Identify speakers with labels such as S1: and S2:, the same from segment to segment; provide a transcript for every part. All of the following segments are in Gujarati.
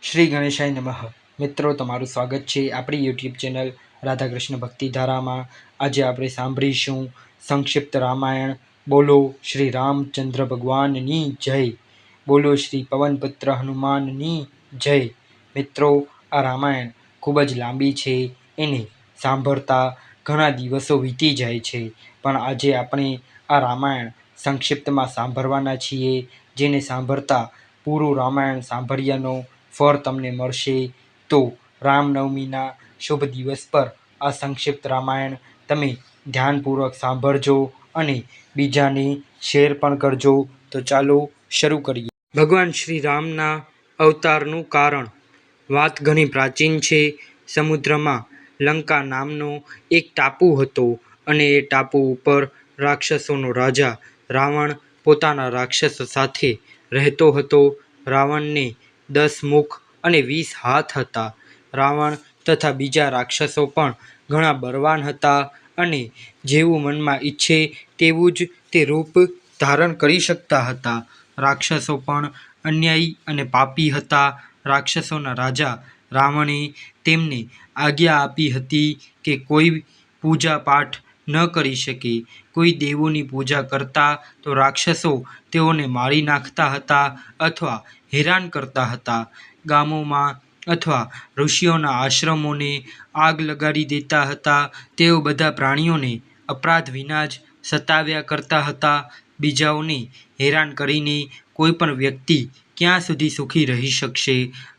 S1: શ્રી ગણેશાય નમઃ. મિત્રો, તમારું સ્વાગત છે આપણી યુટ્યુબ ચેનલ રાધાકૃષ્ણ ભક્તિધારામાં. આજે આપણે સાંભળીશું સંક્ષિપ્ત રામાયણ. બોલો શ્રી રામચંદ્ર ભગવાનની જય. બોલો શ્રી પવનપુત્ર હનુમાનની જય. મિત્રો, આ રામાયણ ખૂબ જ લાંબી છે. એને સાંભળતા ઘણા દિવસો વીતી જાય છે, પણ આજે આપણે આ રામાયણ સંક્ષિપ્તમાં સાંભળવાના છીએ, જેને સાંભળતા પૂરું રામાયણ સાંભળ્યાનો ફળ તમને મળશે. તો રામનવમીના શુભ દિવસ પર આ સંક્ષિપ્ત રામાયણ તમે ધ્યાનપૂર્વક સાંભળજો અને બીજાને શેર પણ કરજો. તો ચાલો શરૂ કરીએ. ભગવાન શ્રી રામના અવતારનું કારણ. વાત ઘણી પ્રાચીન છે. સમુદ્રમાં લંકા નામનો એક ટાપુ હતો અને એ ટાપુ ઉપર રાક્ષસોનો રાજા રાવણ પોતાના રાક્ષસ સાથે રહેતો હતો. રાવણને 10 મુખ અને 20 હાથ હતા. રાવણ તથા બીજા રાક્ષસો પણ ઘણા બળવાન હતા અને જેવું મનમાં ઈચ્છે તેવું જ તે રૂપ ધારણ કરી શકતા હતા. રાક્ષસો પણ અન્યાયી અને પાપી હતા. રાક્ષસોના રાજા રાવણે તેમને આજ્ઞા આપી હતી કે કોઈ પૂજા પાઠ ન કરી શકે. કોઈ દેવોની પૂજા કરતા તો રાક્ષસો તેઓને મારી નાખતા હતા અથવા હેરાન કરતા હતા. ગામોમાં અથવા ઋષિઓના આશ્રમોને આગ લગાડી દેતા હતા. તેઓ બધા પ્રાણીઓને અપરાધ વિના જ સતાવ્યા કરતા હતા. બીજાઓને હેરાન કરીને કોઈ પણ વ્યક્તિ ક્યાં સુધી સુખી રહી શકશે?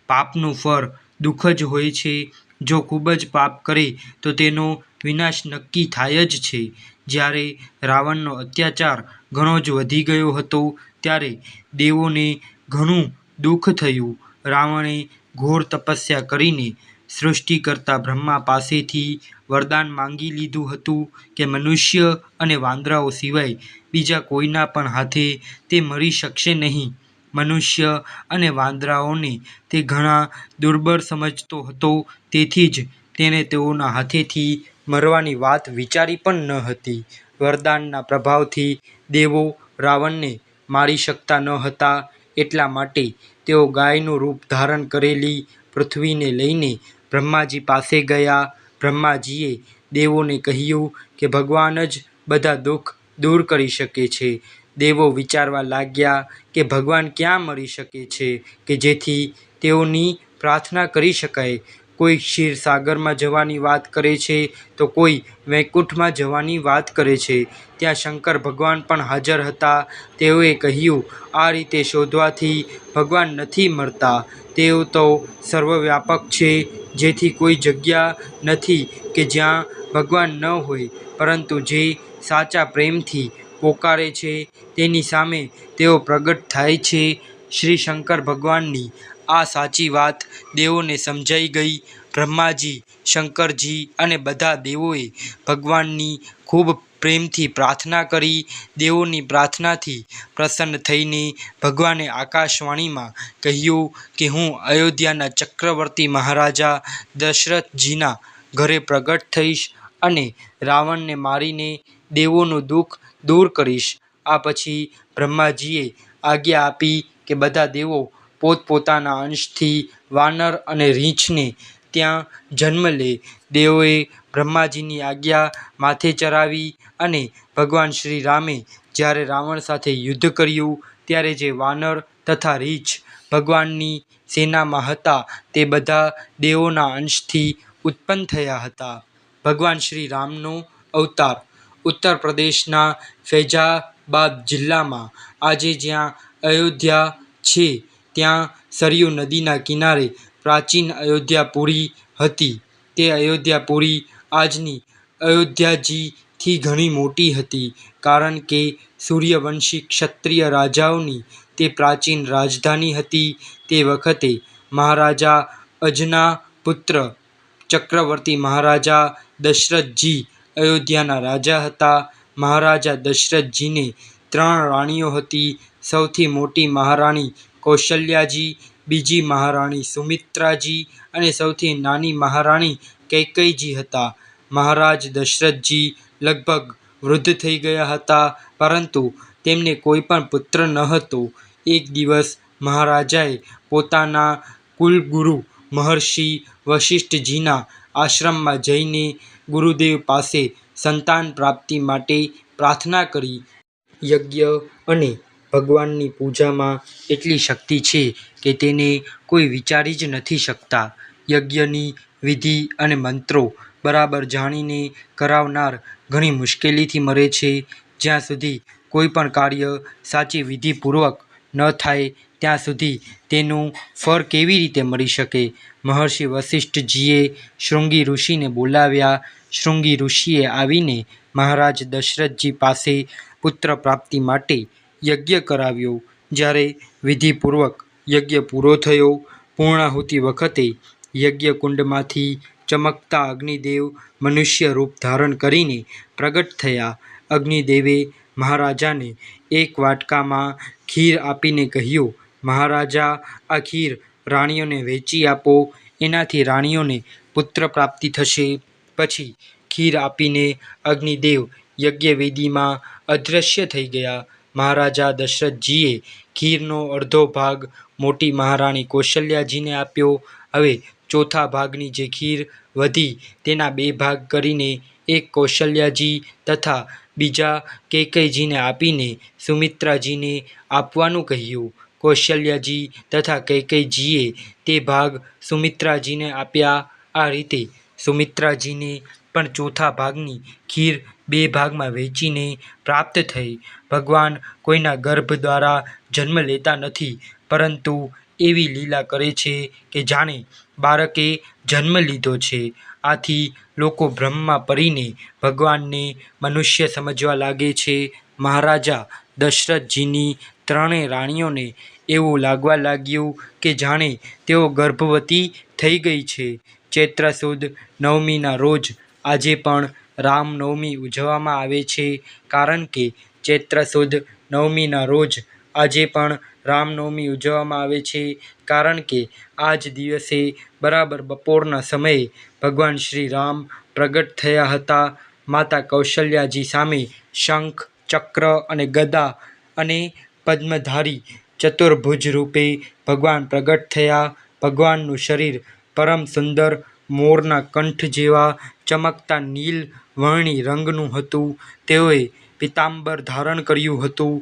S1: પાપનું ફળ દુઃખ જ હોય છે. જો ખૂબ જ પાપ કરે તો તેનો વિનાશ નક્કી થાય જ છે. જ્યારે રાવણનો અત્યાચાર ઘણો જ વધી ગયો હતો ત્યારે દેવોને ઘણું દુઃખ થયું. રાવણે ઘોર તપસ્યા કરીને સૃષ્ટિકર્તા બ્રહ્મા પાસેથી વરદાન માંગી લીધું હતું કે મનુષ્ય અને વાંદરાઓ સિવાય બીજા કોઈના પણ હાથે તે મરી શકશે નહીં. મનુષ્ય અને વાંદરાઓને તે ઘણા દુર્બળ સમજતો હતો, તેથી જ તેણે તેઓના હાથેથી મરવાની વાત વિચારી પણ ન હતી. વરદાનના પ્રભાવથી દેવો રાવણને મારી શકતા ન હતા. એટલા માટે તેઓ ગાયનું રૂપ ધારણ કરેલી પૃથ્વીને લઈને બ્રહ્માજી પાસે ગયા. બ્રહ્માજીએ દેવોને કહ્યું કે ભગવાન જ બધા દુઃખ દૂર કરી શકે છે. દેવો વિચારવા લાગ્યા કે ભગવાન ક્યાં મળી શકે છે કે જેથી તેઓની પ્રાર્થના કરી શકાય. કોઈ ક્ષીરસાગરમાં જવાની વાત કરે છે તો કોઈ વૈકુંઠમાં જવાની વાત કરે છે. ત્યાં શંકર ભગવાન પણ હાજર હતા. તેઓએ કહ્યું, આ રીતે શોધવાથી ભગવાન નથી મળતા. તેઓ તો સર્વવ્યાપક છે, જેથી કોઈ જગ્યા નથી કે જ્યાં ભગવાન ન હોય. પરંતુ જે સાચા પ્રેમથી પોકારે છે તેની સામે તેઓ પ્રગટ થાય છે. શ્રી શંકર ભગવાનની આ સાચી વાત દેવોને સમજાઈ ગઈ. બ્રહ્માજી, શંકરજી અને બધા દેવોએ ભગવાનની ખૂબ પ્રેમથી પ્રાર્થના કરી. દેવોની પ્રાર્થનાથી પ્રસન્ન થઈને ભગવાને આકાશવાણીમાં કહ્યું કે હું અયોધ્યાના ચક્રવર્તી મહારાજા દશરથજીના ઘરે પ્રગટ થઈશ અને રાવણને મારીને દેવોનું દુઃખ દૂર કરીશ. આ પછી બ્રહ્માજીએ આજ્ઞા આપી કે બધા દેવો પોતપોતાના અંશથી વાનર અને રીંછને ત્યાં જન્મ લે. દેવોએ બ્રહ્માજીની આજ્ઞા માથે ચડાવી અને ભગવાન શ્રી રામે જ્યારે રાવણ સાથે યુદ્ધ કર્યું ત્યારે જે વાનર તથા રીંછ ભગવાનની સેનામાં હતા તે બધા દેવોના અંશથી ઉત્પન્ન થયા હતા. ભગવાન શ્રી રામનો અવતાર. ઉત્તર પ્રદેશના ફૈઝાબાદ જિલ્લામાં આજે જ્યાં અયોધ્યા છે ત્યાં સરયૂ નદીના કિનારે પ્રાચીન અયોધ્યાપુરી હતી. તે અયોધ્યાપુરી આજની અયોધ્યાજીથી ઘણી મોટી હતી, કારણ કે સૂર્યવંશી ક્ષત્રિય રાજાઓની તે પ્રાચીન રાજધાની હતી. તે વખતે મહારાજા અજના પુત્ર ચક્રવર્તી મહારાજા દશરથજી અયોધ્યાના રાજા હતા. મહારાજા દશરથજીને 3 રાણીઓ હતી. સૌથી મોટી મહારાણી કૌશલ્યાજી, બીજી મહારાણી સુમિત્રાજી અને સૌથી નાની મહારાણી કૈકેયીજી હતા. મહારાજ દશરથજી લગભગ વૃદ્ધ થઈ ગયા હતા, પરંતુ તેમને કોઈ પણ પુત્ર ન હતો. એક દિવસ મહારાજાએ પોતાના કુલગુરુ મહર્ષિ વશિષ્ઠજીના આશ્રમમાં જઈને ગુરુદેવ પાસે સંતાન પ્રાપ્તિ માટે પ્રાર્થના કરી. યજ્ઞ અને ભગવાનની પૂજામાં એટલી શક્તિ છે કે તેને કોઈ વિચારી જ નથી શકતા. યજ્ઞની વિધિ અને મંત્રો બરાબર જાણીને કરાવનાર ઘણી મુશ્કેલીથી મરે છે. જ્યાં સુધી કોઈ પણ કાર્ય સાચી વિધિપૂર્વક ન થાય ત્યાં સુધી તેનું ફળ કેવી રીતે મળી શકે? મહર્ષિ વશિષ્ઠજીએ શૃંગી ઋષિને બોલાવ્યા. શૃંગી ઋષિએ આવીને મહારાજ દશરથજી પાસે પુત્ર પ્રાપ્તિ માટે યજ્ઞ કરાવ્યો. જ્યારે વિધિપૂર્વક યજ્ઞ પૂરો થયો, પૂર્ણાહુતિ વખતે યજ્ઞકુંડમાંથી ચમકતા અગ્નિદેવ મનુષ્ય રૂપ ધારણ કરીને પ્રગટ થયા. અગ્નિદેવે મહારાજાને એક વાટકામાં ખીર આપીને કહ્યું, મહારાજા, આ ખીર રાણીઓને વહેંચી આપો, એનાથી રાણીઓને પુત્ર પ્રાપ્તિ થશે. પછી ખીર આપીને અગ્નિદેવ યજ્ઞવેદીમાં અદૃશ્ય થઈ ગયા. મહારાજા દશરથજીએ ખીરનો અડધો ભાગ મોટી મહારાણી કૌશલ્યાજીને આપ્યો. હવે ચોથા ભાગની જે ખીર વધી તેના 2 ભાગ કરીને એક કૌશલ્યાજી તથા બીજા કૈકેયીજીને આપીને સુમિત્રાજીને આપવાનું કહ્યું. કૌશલ્યાજી તથા કૈકેયીજીએ તે ભાગ સુમિત્રાજીને આપ્યા. આ રીતે સુમિત્રાજીને પણ ચોથા ભાગની ખીર 2 ભાગમાં વહેંચીને પ્રાપ્ત થઈ. ભગવાન કોઈના ગર્ભ દ્વારા જન્મ લેતા નથી, પરંતુ એવી લીલા કરે છે કે જાણે બાળકે જન્મ લીધો છે. આથી લોકો ભ્રમમાં પડીને ભગવાનને મનુષ્ય સમજવા લાગે છે. મહારાજા દશરથજીની 3 રાણીઓને એવું લાગવા લાગ્યું કે જાણે તેઓ ગર્ભવતી થઈ ગઈ છે. ચૈત્ર સુદ નવમીના રોજ આજે પણ રામનવમી ઉજવવામાં આવે છે. કારણ કે ચૈત્ર સુદ નવમીના રોજ આજે પણ રામનવમી ઉજવવામાં આવે છે. કારણ કે આ જ દિવસે બરાબર બપોરના સમયે ભગવાન શ્રી રામ પ્રગટ થયા હતા. માતા કૌશલ્યાજી સામે શંખ, ચક્ર અને ગદા અને પદ્મધારી ચતુર્ભુજ રૂપે ભગવાન પ્રગટ થયા. ભગવાનનું શરીર પરમ સુંદર મોરના કંઠ જેવા ચમકતા નીલ વર્ણી રંગનું હતું. તેઓએ પીતાંબર ધારણ કર્યું હતું.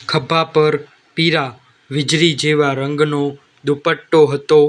S1: ખભા પર પીળા વીજળી જેવા રંગનો દુપટ્ટો હતો.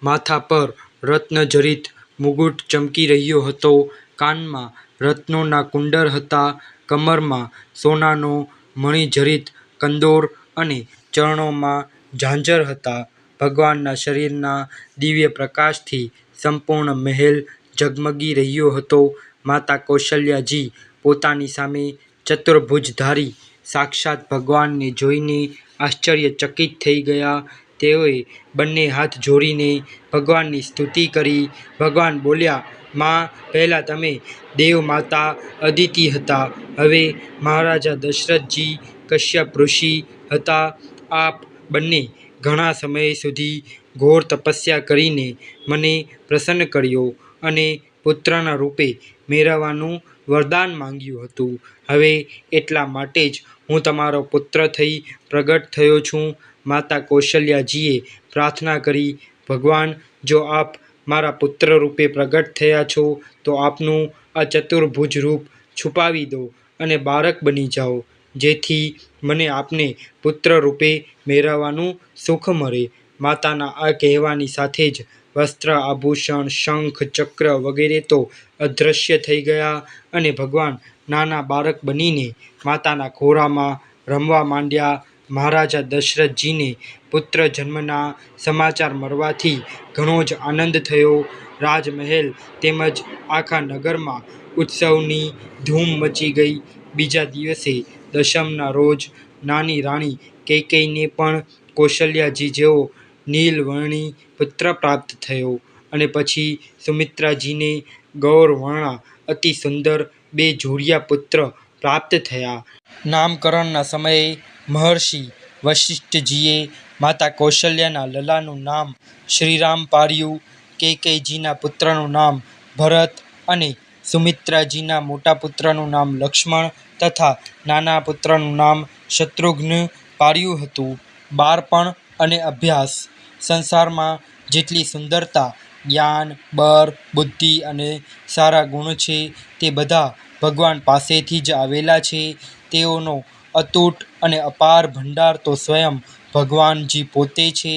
S1: માથા પર રત્નજડિત મુગુટ ચમકી રહ્યો હતો. કાનમાં રત્નોના કુંડળ હતા. કમરમાં સોનાનો મણિજડિત કંદોર અને ચરણોમાં ઝાંઝર હતા. ભગવાનના શરીરના દિવ્ય પ્રકાશથી સંપૂર્ણ મહેલ ઝગમગી રહ્યો હતો. માતા કૌશલ્યાજી પોતાની સામે ચતુર્ભુજધારી સાક્ષાત ભગવાનને જોઈને આશ્ચર્યચકિત થઈ ગયા. તેઓએ બંને હાથ જોડીને ભગવાનની સ્તુતિ કરી. ભગવાન બોલ્યા, માં, પહેલાં તમે દેવમાતા અદિતિ હતા, હવે મહારાજા દશરથજી કશ્યપ ઋષિ હતા. આપ બંને ઘણા સમય સુધી ઘોર તપસ્યા કરીને મને પ્રસન્ન કર્યો અને પુત્રના રૂપે મેળવવાનું વરદાન માંગ્યું હતું. હવે એટલા માટે જ હું તમારો પુત્ર થઈ પ્રગટ થયો છું. માતા કૌશલ્યાજીએ પ્રાર્થના કરી, ભગવાન, જો આપ મારા પુત્ર રૂપે પ્રગટ થયા છો તો આપનું આ ચતુર્ભુજ રૂપ છુપાવી દો અને બાળક બની જાઓ, જેથી મને આપને પુત્ર રૂપે મેળવવાનું સુખ મળે. માતાના આ કહેવાની સાથે જ વસ્ત્ર, આભૂષણ, શંખ, ચક્ર વગેરે તો અદૃશ્ય થઈ ગયા અને ભગવાન નાના બાળક બનીને માતાના ખોળામાં રમવા માંડ્યા. મહારાજા દશરથજીને પુત્ર જન્મના સમાચાર મળવાથી ઘણો જ આનંદ થયો. રાજમહેલ તેમજ આખા નગરમાં ઉત્સવની ધૂમ મચી ગઈ. બીજા દિવસે દશમના રોજ નાની રાણી કૈકેયીને પણ કૌશલ્યાજી જેવો નીલવર્ણી પુત્ર પ્રાપ્ત થયો અને પછી સુમિત્રાજીને ગૌરવર્ણા અતિ સુંદર 2 જોડિયા પુત્ર પ્રાપ્ત થયા. નામકરણના સમયે મહર્ષિ વશિષ્ઠજીએ માતા કૌશલ્યાના લલાનું નામ શ્રીરામ પાડ્યું. કૈકેયીજીના પુત્રનું નામ ભરત અને સુમિત્રાજીના મોટા પુત્રનું નામ લક્ષ્મણ તથા નાના પુત્રનું નામ શત્રુઘ્ન પાડ્યું હતું. બાળપણ અને અભ્યાસ. સંસારમાં જેટલી સુંદરતા, જ્ઞાન, બળ, બુદ્ધિ અને સારા ગુણ છે તે બધા ભગવાન પાસેથી જ આવેલા છે. તેઓનો અતૂટ અને અપાર ભંડાર તો સ્વયં ભગવાનજી પોતે છે.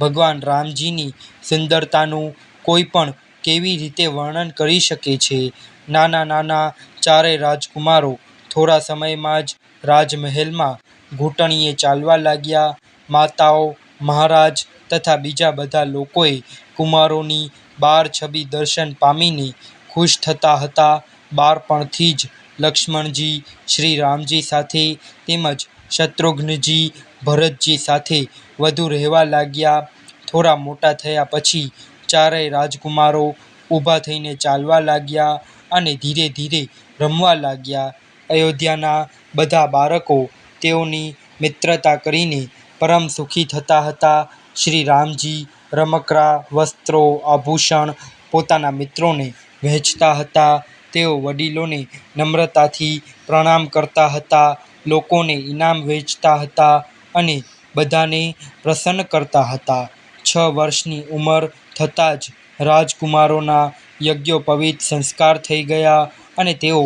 S1: ભગવાન રામજીની સુંદરતાનું કોઈ પણ કેવી રીતે વર્ણન કરી શકે છે? નાના નાના ચારેય રાજકુમારો થોડા સમયમાં જ રાજમહેલમાં ઘૂંટણીએ ચાલવા લાગ્યા. માતાઓ, મહારાજ તથા બીજા બધા લોકોએ કુમારોની બાર છબી દર્શન પામીને ખુશ થતા હતા. બાળપણથી જ લક્ષ્મણજી શ્રી રામજી સાથે તેમજ શત્રુઘ્નજી ભરતજી સાથે વધુ રહેવા લાગ્યા. થોડા મોટા થયા પછી ચારેય રાજકુમારો ઊભા થઈને ચાલવા લાગ્યા અને ધીરે ધીરે રમવા લાગ્યા. અયોધ્યાના બધા બાળકો તેઓની મિત્રતા કરીને પરમ સુખી થતા હતા. શ્રી રામજી રમકડાં, વસ્ત્રો, આભૂષણ પોતાના મિત્રોને વહેંચતા હતા. તેઓ વડીલોને નમ્રતાથી પ્રણામ કરતા હતા, લોકોને ઇનામ વહેંચતા હતા અને બધાને પ્રસન્ન કરતા હતા. 6 વર્ષની ઉંમર થતાં જ રાજકુમારોના યજ્ઞોપવિત સંસ્કાર થઈ ગયા અને તેઓ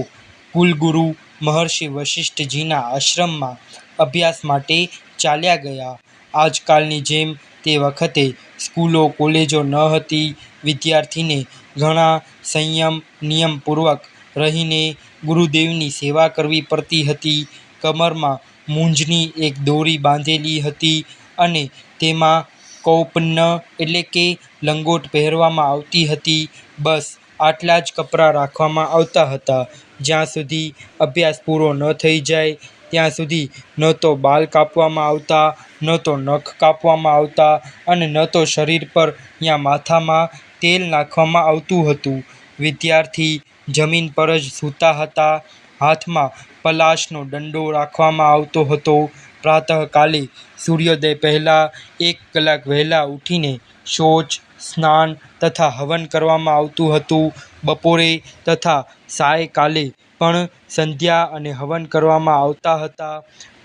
S1: કુલગુરુ મહર્ષિ વશિષ્ઠજીના આશ્રમમાં અભ્યાસ માટે ચાલ્યા ગયા. આજકાલની જેમ તે વખતે સ્કૂલો, કોલેજો ન હતી. વિદ્યાર્થીને ઘણા સંયમ નિયમપૂર્વક રહીને ગુરુદેવની સેવા કરવી પડતી હતી. કમરમાં મૂંજની એક દોરી બાંધેલી હતી અને તેમાં કૌપન એટલે કે લંગોટ પહેરવામાં આવતી હતી. બસ આટલા જ કપડાં રાખવામાં આવતા હતા. જ્યાં સુધી અભ્યાસ પૂરો ન થઈ જાય ત્યાં સુધી ન તો બાલ કાપવામાં આવતા, ન તો નખ કાપવામાં આવતા અને ન તો શરીર પર યા માથામાં તેલ નાખવામાં આવતું હતું. વિદ્યાર્થી જમીન પર જ સૂતા હતા. હાથમાં પલાશનો દંડો રાખવામાં આવતો હતો. પ્રાતઃકાલે સૂર્યોદય પહેલાં 1 કલાક વહેલા ઉઠીને શૌચ, સ્નાન તથા હવન કરવામાં આવતું હતું. બપોરે તથા સાયંકાલે પણ સંધ્યા અને હવન કરવામાં આવતા હતા.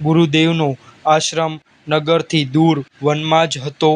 S1: ગુરુદેવનો આશ્રમ નગરથી દૂર વનમાં જ હતો.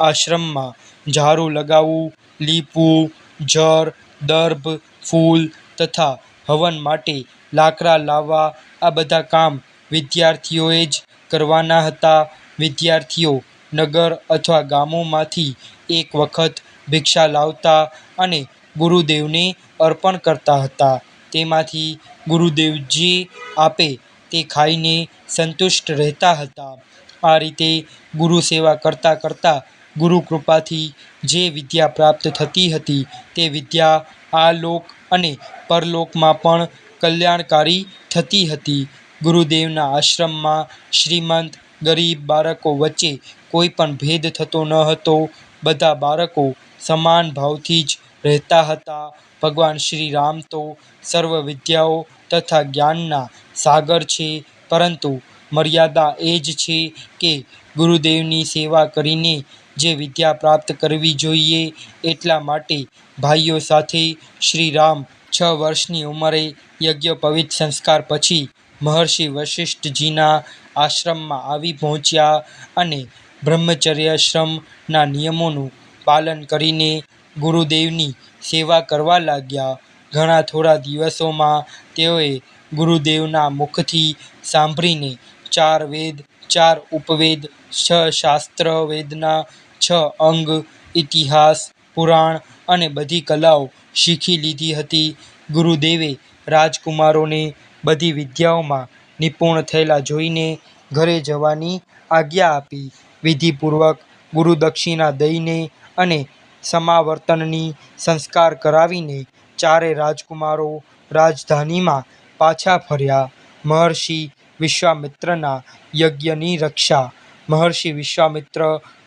S1: આશ્રમમાં ઝાડુ લગાવવું, લીપવું, જળ, દર્ભ, ફૂલ તથા હવન માટે લાકડાં લાવવા આ બધા કામ વિદ્યાર્થીઓએ જ કરવાના હતા. વિદ્યાર્થીઓ નગર અથવા ગામોમાંથી એક વખત ભિક્ષા લાવતા અને ગુરુદેવને અર્પણ કરતા હતા. તેમાંથી ગુરુદેવ જે આપે તે ખાઈને સંતુષ્ટ રહેતા હતા. આ રીતે ગુરુ સેવા કરતાં કરતાં ગુરુકૃપાથી જે વિદ્યા પ્રાપ્ત થતી હતી તે વિદ્યા આ લોક અને પરલોકમાં પણ કલ્યાણકારી થતી હતી. ગુરુદેવના આશ્રમમાં શ્રીમંત ગરીબ બાળકો વચ્ચે કોઈ પણ ભેદ થતો ન હતો. બધા બાળકો સમાન ભાવથી જ રહેતા હતા. ભગવાન શ્રી રામ તો સર્વ વિદ્યાઓ તથા જ્ઞાનના સાગર છે, પરંતુ મર્યાદા એ જ છે કે ગુરુદેવની સેવા કરીને જે વિદ્યા પ્રાપ્ત કરવી જોઈએ. એટલા માટે ભાઈઓ સાથે શ્રી રામ 6 વર્ષની ઉંમરે યજ્ઞોપવિત સંસ્કાર પછી મહર્ષિ વશિષ્ઠજીના આશ્રમમાં આવી પહોંચ્યા અને બ્રહ્મચર્યાશ્રમના નિયમોનું પાલન કરીને ગુરુદેવની સેવા કરવા લાગ્યા. ઘણા થોડા દિવસોમાં તેઓએ ગુરુદેવના મુખથી સાંભળીને 4 વેદ, 4 ઉપવેદ, 6 શાસ્ત્ર, વેદના 6 અંગ, ઇતિહાસ, પુરાણ અને બધી કલાઓ શીખી લીધી હતી. ગુરુદેવે રાજકુમારોને બધી વિદ્યાઓમાં નિપુણ થયેલા જોઈને ઘરે જવાની આજ્ઞા આપી. વિધિપૂર્વક ગુરુદક્ષિણા દઈને અને સમાવર્તનની સંસ્કાર કરાવીને ચારેય રાજકુમારો રાજધાનીમાં પાછા ફર્યા. મહર્ષિ વિશ્વામિત્રના યજ્ઞની રક્ષા. મહર્ષિ વિશ્વામિત્ર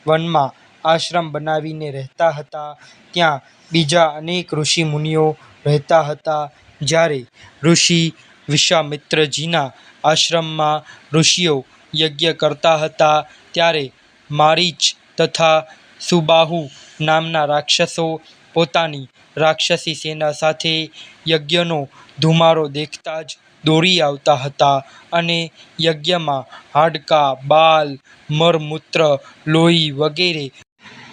S1: વનમાં આશ્રમ બનાવીને રહેતા હતા. ત્યાં બીજા અનેક ઋષિ મુનિઓ રહેતા હતા. જ્યારે ઋષિ વિશ્વામિત્રજીના આશ્રમમાં ઋષિઓ યજ્ઞ કરતા હતા ત્યારે મારીચ તથા સુબાહુ નામના રાક્ષસો પોતાની રાક્ષસી સેના સાથે યજ્ઞનો ધુમારો દેખતા જ દોડી આવતા હતા અને યજ્ઞમાં હાડકાં, બાલ, મળ, મૂત્ર, લોહી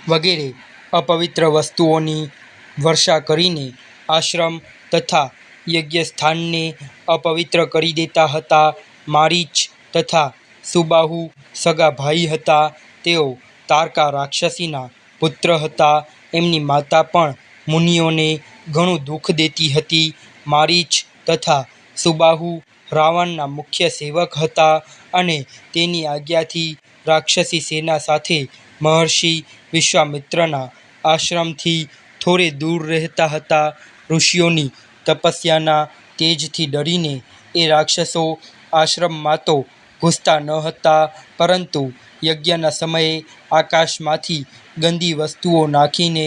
S1: વગેરે અપવિત્ર વસ્તુઓની વર્ષા કરીને આશ્રમ તથા યજ્ઞસ્થાનને અપવિત્ર કરી દેતા હતા. મારીચ તથા સુબાહુ સગા ભાઈ હતા. તેઓ તારકા રાક્ષસીના પુત્ર હતા. એમની માતા પણ મુનિઓને ઘણું દુઃખ દેતી હતી. મારીચ તથા સુબાહુ રાવણના મુખ્ય સેવક હતા અને તેની આજ્ઞાથી રાક્ષસી સેના સાથે મહર્ષિ વિશ્વામિત્રના આશ્રમથી થોડે દૂર રહેતા હતા. ઋષિઓની તપસ્યાના તેજથી ડરીને એ રાક્ષસો આશ્રમમાં તો ઘૂસતા ન હતા, પરંતુ યજ્ઞના સમયે આકાશમાંથી ગંદી વસ્તુઓ નાખીને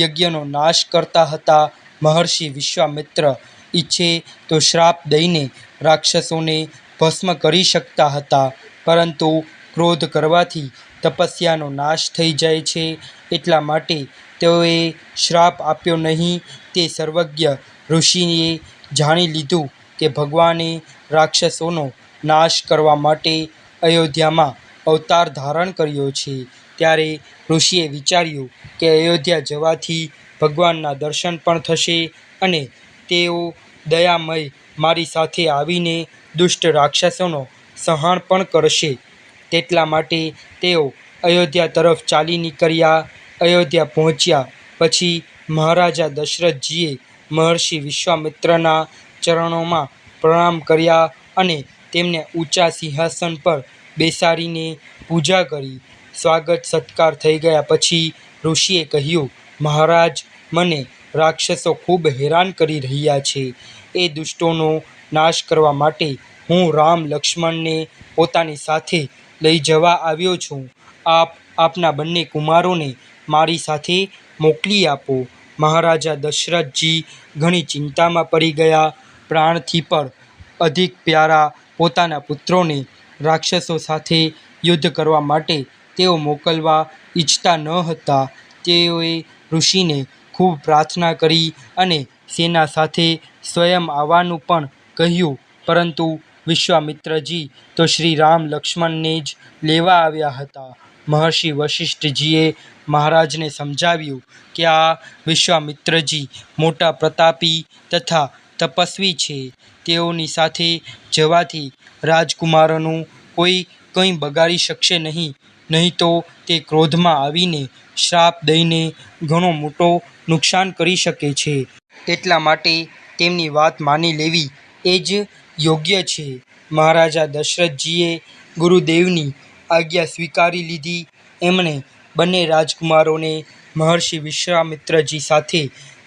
S1: યજ્ઞનો નાશ કરતા હતા. મહર્ષિ વિશ્વામિત્ર ઈચ્છે તો શ્રાપ દઈને રાક્ષસોને ભસ્મ કરી શકતા હતા, પરંતુ ક્રોધ કરવાથી તપસ્યાનો નાશ થઈ જાય છે, એટલા માટે તેઓએ શ્રાપ આપ્યો નહીં. તે સર્વજ્ઞ ઋષિએ જાણી લીધું કે ભગવાને રાક્ષસોનો નાશ કરવા માટે અયોધ્યામાં અવતાર ધારણ કર્યો છે. ત્યારે ઋષિએ વિચાર્યું કે અયોધ્યા જવાથી ભગવાનના દર્શન પણ થશે અને તેઓ દયામય મારી સાથે આવીને દુષ્ટ રાક્ષસોનો સંહાર પણ કરશે. તેટલા માટે તેઓ અયોધ્યા તરફ ચાલી નીકળ્યા. અયોધ્યા પહોંચ્યા પછી મહારાજા દશરથજીએ મહર્ષિ વિશ્વામિત્રના ચરણોમાં પ્રણામ કર્યા અને તેમને ઊંચા સિંહાસન પર બેસાડીને પૂજા કરી. સ્વાગત સત્કાર થઈ ગયા પછી ઋષિએ કહ્યું, મહારાજ, મને રાક્ષસો ખૂબ હેરાન કરી રહ્યા છે. એ દુષ્ટોનો નાશ કરવા માટે હું રામ લક્ષ્મણને પોતાની સાથે લઈ જવા આવ્યો છું. આપ આપના બંને કુમારોને મારી સાથે મોકલી આપો. મહારાજા દશરથજી ઘણી ચિંતામાં પડી ગયા. પ્રાણથી પણ અધિક પ્યારા પોતાના પુત્રોને રાક્ષસો સાથે યુદ્ધ કરવા માટે તેઓ મોકલવા ઈચ્છતા ન હતા. તેઓએ ઋષિને ખૂબ પ્રાર્થના કરી અને સેના સાથે સ્વયં આવવાનું પણ કહ્યું, પરંતુ વિશ્વામિત્રજી તો શ્રી રામ લક્ષ્મણને જ લેવા આવ્યા હતા. મહર્ષિ વશિષ્ઠજીએ મહારાજને સમજાવ્યું કે આ વિશ્વામિત્રજી મોટા પ્રતાપી તથા તપસ્વી છે. તેઓની સાથે જવાથી રાજકુમારોનું કોઈ કંઈ બગાડી શકશે નહીં, નહીં તો તે ક્રોધમાં આવીને શ્રાપ દઈને ઘણો મોટો નુકસાન કરી શકે છે. એટલા માટે તેમની વાત માની લેવી એ જ યોગ્ય છે. મહારાજા દશરથજીએ ગુરુદેવની આજ્ઞા સ્વીકારી લીધી. એમણે બંને રાજકુમારોને મહર્ષિ વિશ્વામિત્રજી સાથે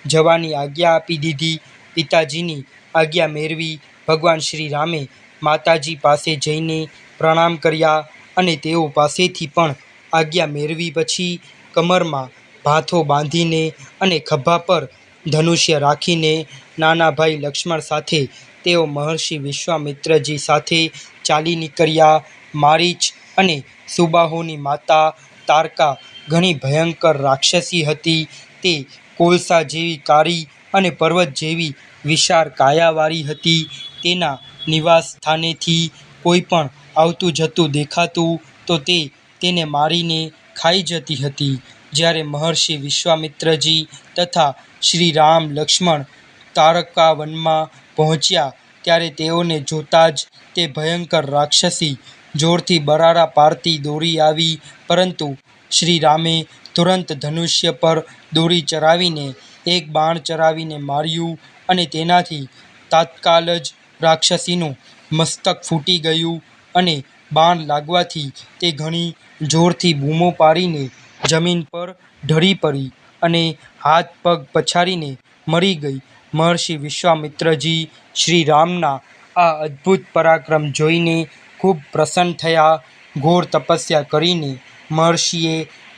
S1: જવાની આજ્ઞા આપી દીધી. પિતાજીની આજ્ઞા મેળવી ભગવાન શ્રી રામે માતાજી પાસે જઈને પ્રણામ કર્યા અને તેઓ પાસેથી પણ આજ્ઞા મેળવી પછી કમરમાં ભાથો બાંધીને અને ખભા પર ધનુષ્ય રાખીને નાના ભાઈ લક્ષ્મણ સાથે તેઓ મહર્ષિ વિશ્વામિત્રજી સાથે ચાલી નીકળ્યા. મારીચ અને સુબાહુની માતા તારકા ઘણી ભયંકર રાક્ષસી હતી. તે કોલસા જેવી કાળી અને પર્વત જેવી વિશાળ કાયાવાળી હતી. તેના નિવાસ સ્થાનેથી કોઈ પણ આવતું જતું દેખાતું તો તે તેને મારીને ખાઈ જતી હતી. જ્યારે મહર્ષિ વિશ્વામિત્રજી તથા શ્રી રામ લક્ષ્મણ તારકા વનમાં પહોંચ્યા ત્યારે તેઓને જોતાં જ તે ભયંકર રાક્ષસી જોરથી બરાડા પાડતી દોડી આવી, પરંતુ શ્રી રામે તુરંત ધનુષ્ય પર દોરી ચડાવીને એક બાણ ચલાવીને માર્યું અને તેનાથી તાત્કાલ જ રાક્ષસીનું મસ્તક ફૂટી ગયું અને બાણ લાગવાથી તે ઘણી જોરથી બૂમો પાડીને જમીન પર ઢળી પડી અને હાથ પગ પછાડીને મરી ગઈ. મહર્ષિ વિશ્વામિત્રજી શ્રી રામના આ અદ્ભુત પરાક્રમ જોઈને ખૂબ પ્રસન્ન થયા. ઘોર તપસ્યા કરીને મહર્ષિએ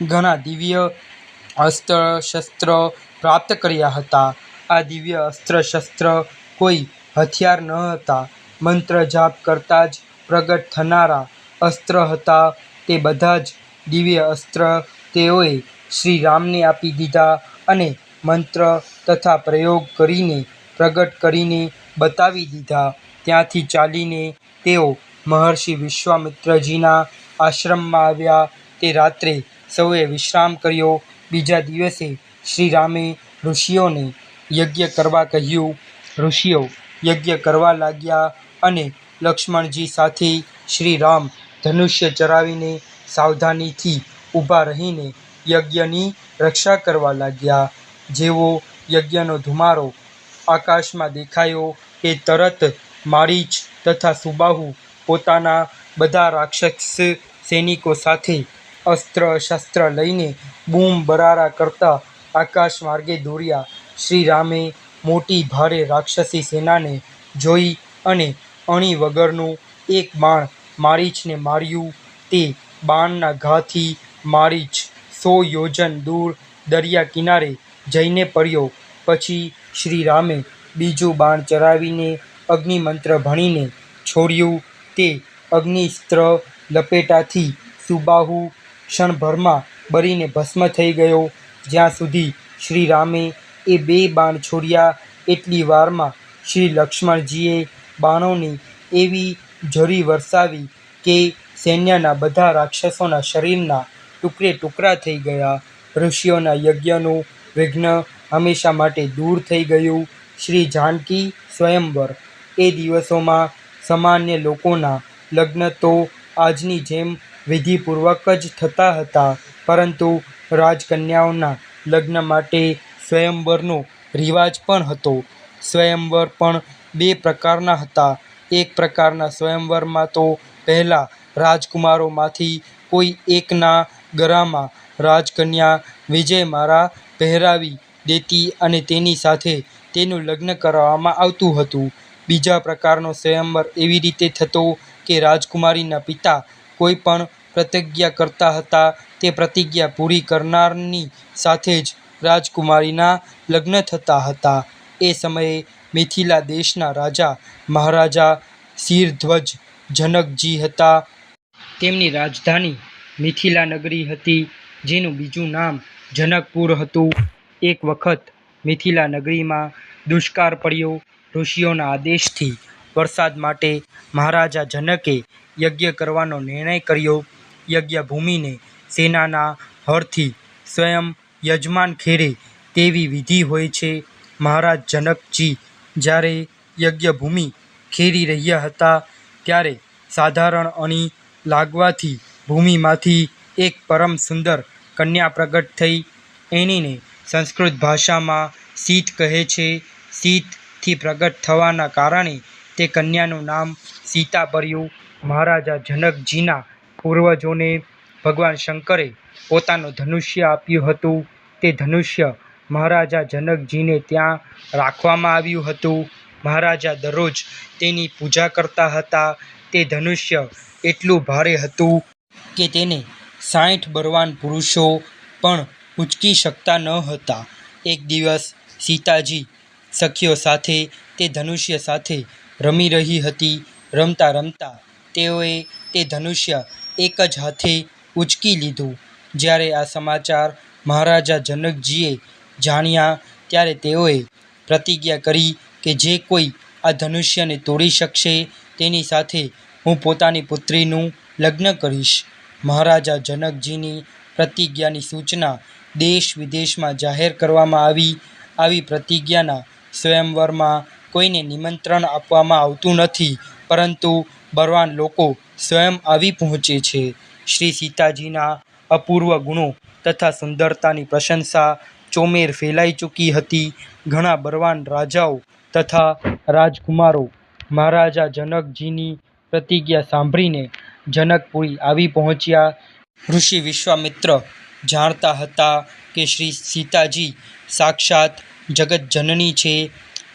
S1: ઘણા દિવ્ય અસ્ત્ર શસ્ત્ર પ્રાપ્ત કર્યા હતા. આ દિવ્ય અસ્ત્ર શસ્ત્ર કોઈ હથિયાર ન હતા, મંત્ર જાપ કરતાં જ પ્રગટ થનારા અસ્ત્ર હતા. તે બધા જ દિવ્ય અસ્ત્ર તેઓએ શ્રી રામને આપી દીધા અને મંત્ર તથા પ્રયોગ કરીને પ્રગટ કરીને બતાવી દીધા. ત્યાંથી ચાલીને તેઓ મહર્ષિ વિશ્વામિત્રજીના આશ્રમમાં આવ્યા. તે રાત્રે સૌએ વિશ્રામ કર્યો. બીજા દિવસે શ્રી રામે ઋષિઓને યજ્ઞ કરવા કહ્યું. ઋષિઓ યજ્ઞ કરવા લાગ્યા અને લક્ષ્મણજી સાથે શ્રી રામ ધનુષ્ય ચરાવીને સાવધાનીથી ઊભા રહીને યજ્ઞની રક્ષા કરવા લાગ્યા. જેવો યજ્ઞનો ધુમારો આકાશમાં દેખાયો કે તરત મારીચ તથા સુબાહુ પોતાના બધા રાક્ષસ સૈનિકો સાથે અસ્ત્ર શસ્ત્ર લઈને બૂમ બરારા કરતા આકાશ માર્ગે દોડ્યા. શ્રી રામે મોટી ભારે રાક્ષસી સેનાને જોઈ અને અણી વગરનું એક બાણ મારીચને માર્યું. તે બાણના ઘાથી મારીચ 100 યોજન દૂર દરિયા કિનારે જઈને પડ્યો. પછી શ્રી રામે બીજું બાણ ચરાવીને અગ્નિમંત્ર ભણીને છોડ્યું. તે અગ્નિસ્ત્ર લપેટાથી સુબાહુ ક્ષણભરમાં બળીને ભસ્મ થઈ ગયો. જ્યાં સુધી શ્રી રામે એ 2 બાણ છોડ્યા એટલી વારમાં શ્રી લક્ષ્મણજીએ બાણોની એવી ઝરી વરસાવી કે સૈન્યના બધા રાક્ષસોના શરીરના ટુકડે ટુકડા થઈ ગયા. ઋષિઓના યજ્ઞનું વિઘ્ન હંમેશા માટે દૂર થઈ ગયું. શ્રી જાનકી સ્વયંવર. એ દિવસોમાં સામાન્ય લોકોના લગ્ન તો આજની જેમ વિધિપૂર્વક જ થતા હતા, પરંતુ રાજકન્યાઓના લગ્ન માટે સ્વયંવરનો રિવાજ પણ હતો. સ્વયંવર પણ 2 પ્રકારના હતા. એક પ્રકારના સ્વયંવરમાં તો પહેલાં રાજકુમારોમાંથી કોઈ એકના ગળામાં રાજકન્યા વિજયમાળા પહેરાવી દેતી અને તેની સાથે તેનું લગ્ન કરાવવામાં આવતું હતું. બીજા પ્રકારનો સ્વયંવર એવી રીતે થતો કે રાજકુમારીના પિતા કોઈ પણ પ્રતિજ્ઞા કરતા હતા. તે પ્રતિજ્ઞા પૂરી કરનારની સાથે જ રાજકુમારીના લગ્ન થતા હતા. એ સમયે મિથિલા દેશના રાજા મહારાજા શિરધ્વજ જનકજી હતા. તેમની રાજધાની મિથિલા નગરી હતી, જેનું બીજું નામ જનકપુર હતું. એક વખત મિથિલા નગરીમાં દુષ્કાળ પડ્યો. ઋષિઓના આદેશથી વરસાદ માટે મહારાજા જનકે યજ્ઞ કરવાનો નિર્ણય કર્યો. યજ્ઞભૂમિને સેનાના હળથી સ્વયં યજમાન ખેરે તેવી વિધિ હોય છે. મહારાજ જનકજી જ્યારે યજ્ઞભૂમિ ખેરી રહ્યા હતા ત્યારે સાધારણ અણી લાગવાથી ભૂમિમાંથી એક પરમ સુંદર કન્યા પ્રગટ થઈ. એણીને સંસ્કૃત ભાષામાં સીત કહે છે. સીતથી પ્રગટ થવાના કારણે તે કન્યાનું નામ સીતા પડ્યું. મહારાજા જનકજીના પૂર્વજોને ભગવાન શંકરે પોતાનું ધનુષ્ય આપ્યું હતું. તે ધનુષ્ય મહારાજા જનકજીને ત્યાં રાખવામાં આવ્યું હતું. મહારાજા દરરોજ તેની પૂજા કરતા હતા. તે ધનુષ્ય એટલું ભારે હતું કે તેને 60 બળવાન પુરુષો પણ ઉંચકી શકતા ન હતા. એક દિવસ સીતાજી સખીઓ સાથે તે ધનુષ્ય સાથે રમી રહી હતી. રમતા રમતા તેઓએ તે ધનુષ્ય એક જ હાથે ઉંચકી લીધું. જ્યારે આ સમાચાર મહારાજા જનકજીએ જાણ્યા ત્યારે તેઓએ પ્રતિજ્ઞા કરી કે જે કોઈ આ ધનુષ્યને તોડી શકશે તેની સાથે હું પોતાની પુત્રીનું લગ્ન કરીશ. મહારાજા જનકજીની પ્રતિજ્ઞાની સૂચના દેશ વિદેશમાં જાહેર કરવામાં આવી. આવી પ્રતિજ્ઞાના સ્વયંવરમાં કોઈને નિમંત્રણ આપવામાં આવતું નથી, પરંતુ બળવાન લોકો સ્વયં આવી પહોંચે છે. શ્રી સીતાજીના અપૂર્વ ગુણો તથા સુંદરતાની પ્રશંસા ચોમેર ફેલાઈ ચૂકી હતી. ઘણા બળવાન રાજાઓ તથા રાજકુમારો મહારાજા જનકજીની પ્રતિજ્ઞા સાંભળીને જનકપુરી આવી પહોંચ્યા. ઋષિ વિશ્વામિત્ર જાણતા હતા કે શ્રી સીતાજી સાક્ષાત જગતજનની છે.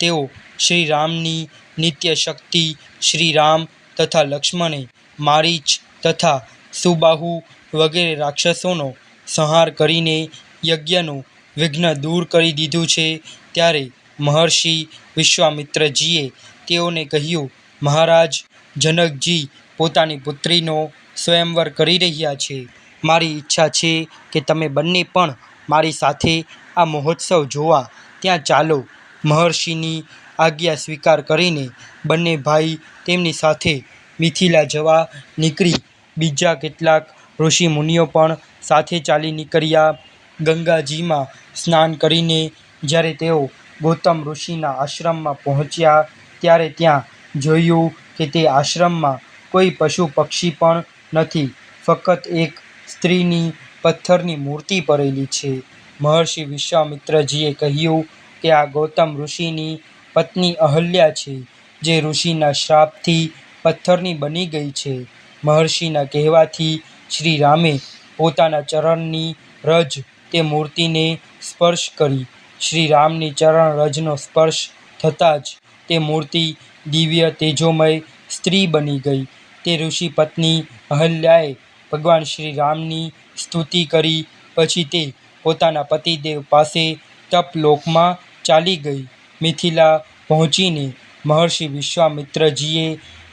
S1: તેઓ શ્રી રામની નિત્ય શક્તિ શ્રી રામ તથા લક્ષ્મણે મારીચ તથા સુબાહુ વગેરે રાક્ષસોનો સંહાર કરીને યજ્ઞનું વિઘ્ન દૂર કરી દીધું છે. ત્યારે મહર્ષિ વિશ્વામિત્રજીએ તેઓને કહ્યું, મહારાજ જનકજી પોતાની પુત્રીનો સ્વયંવર કરી રહ્યા છે. મારી ઈચ્છા છે કે તમે બંને પણ મારી સાથે આ મહોત્સવ જોવા ત્યાં ચાલો. મહર્ષિની આજ્ઞા સ્વીકાર કરીને બંને ભાઈ તેમની સાથે મિથિલા જવા નીકળી. બીજા કેટલાક ઋષિ મુનિઓ પણ સાથે ચાલી નીકળ્યા. ગંગાજીમાં સ્નાન કરીને જ્યારે તેઓ ગૌતમ ઋષિના આશ્રમમાં પહોંચ્યા ત્યારે ત્યાં જોયું કે તે આશ્રમમાં કોઈ પશુ પક્ષી પણ નથી, ફક્ત એક સ્ત્રીની પથ્થરની મૂર્તિ પડેલી છે. મહર્ષિ વિશ્વામિત્રજીએ કહ્યું કે આ ગૌતમ ઋષિની પત્ની અહલ્યા છે, જે ઋષિના શ્રાપથી પથ્થરની બની ગઈ છે. મહર્ષિના કહેવાથી શ્રી રામે પોતાના ચરણની રજ તે મૂર્તિને સ્પર્શ કરી. શ્રી રામની ચરણ રજનો સ્પર્શ થતાં જ તે મૂર્તિ દિવ્ય તેજોમય સ્ત્રી બની ગઈ. તે ઋષિ પત્ની અહલ્યાએ ભગવાન શ્રી રામની સ્તુતિ કરી પછી તે પોતાના પતિદેવ પાસે તપલોકમાં ચાલી ગઈ. મિથિલા પહોંચીને મહર્ષિ વિશ્વામિત્રજીએ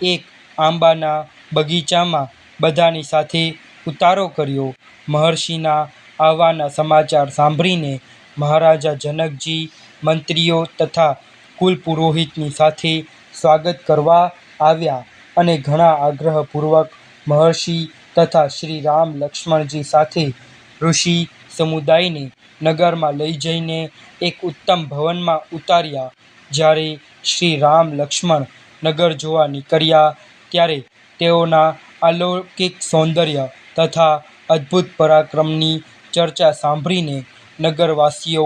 S1: એક આંબાના બગીચામાં બધાની સાથે ઉતારો કર્યો. મહર્ષિના આવવાના સમાચાર સાંભળીને મહારાજા જનકજી મંત્રીઓ તથા કુલપુરોહિતની સાથે સ્વાગત કરવા આવ્યા અને ઘણા આગ્રહપૂર્વક મહર્ષિ તથા શ્રી રામ લક્ષ્મણજી સાથે ઋષિ સમુદાયને નગરમાં લઈ જઈને એક ઉત્તમ ભવનમાં ઉતાર્યા. જ્યારે શ્રી રામ લક્ષ્મણ નગર જોવા નીકળ્યા ત્યારે તેઓના અલૌકિક સૌંદર્ય તથા અદ્ભુત પરાક્રમની ચર્ચા સાંભળીને નગરવાસીઓ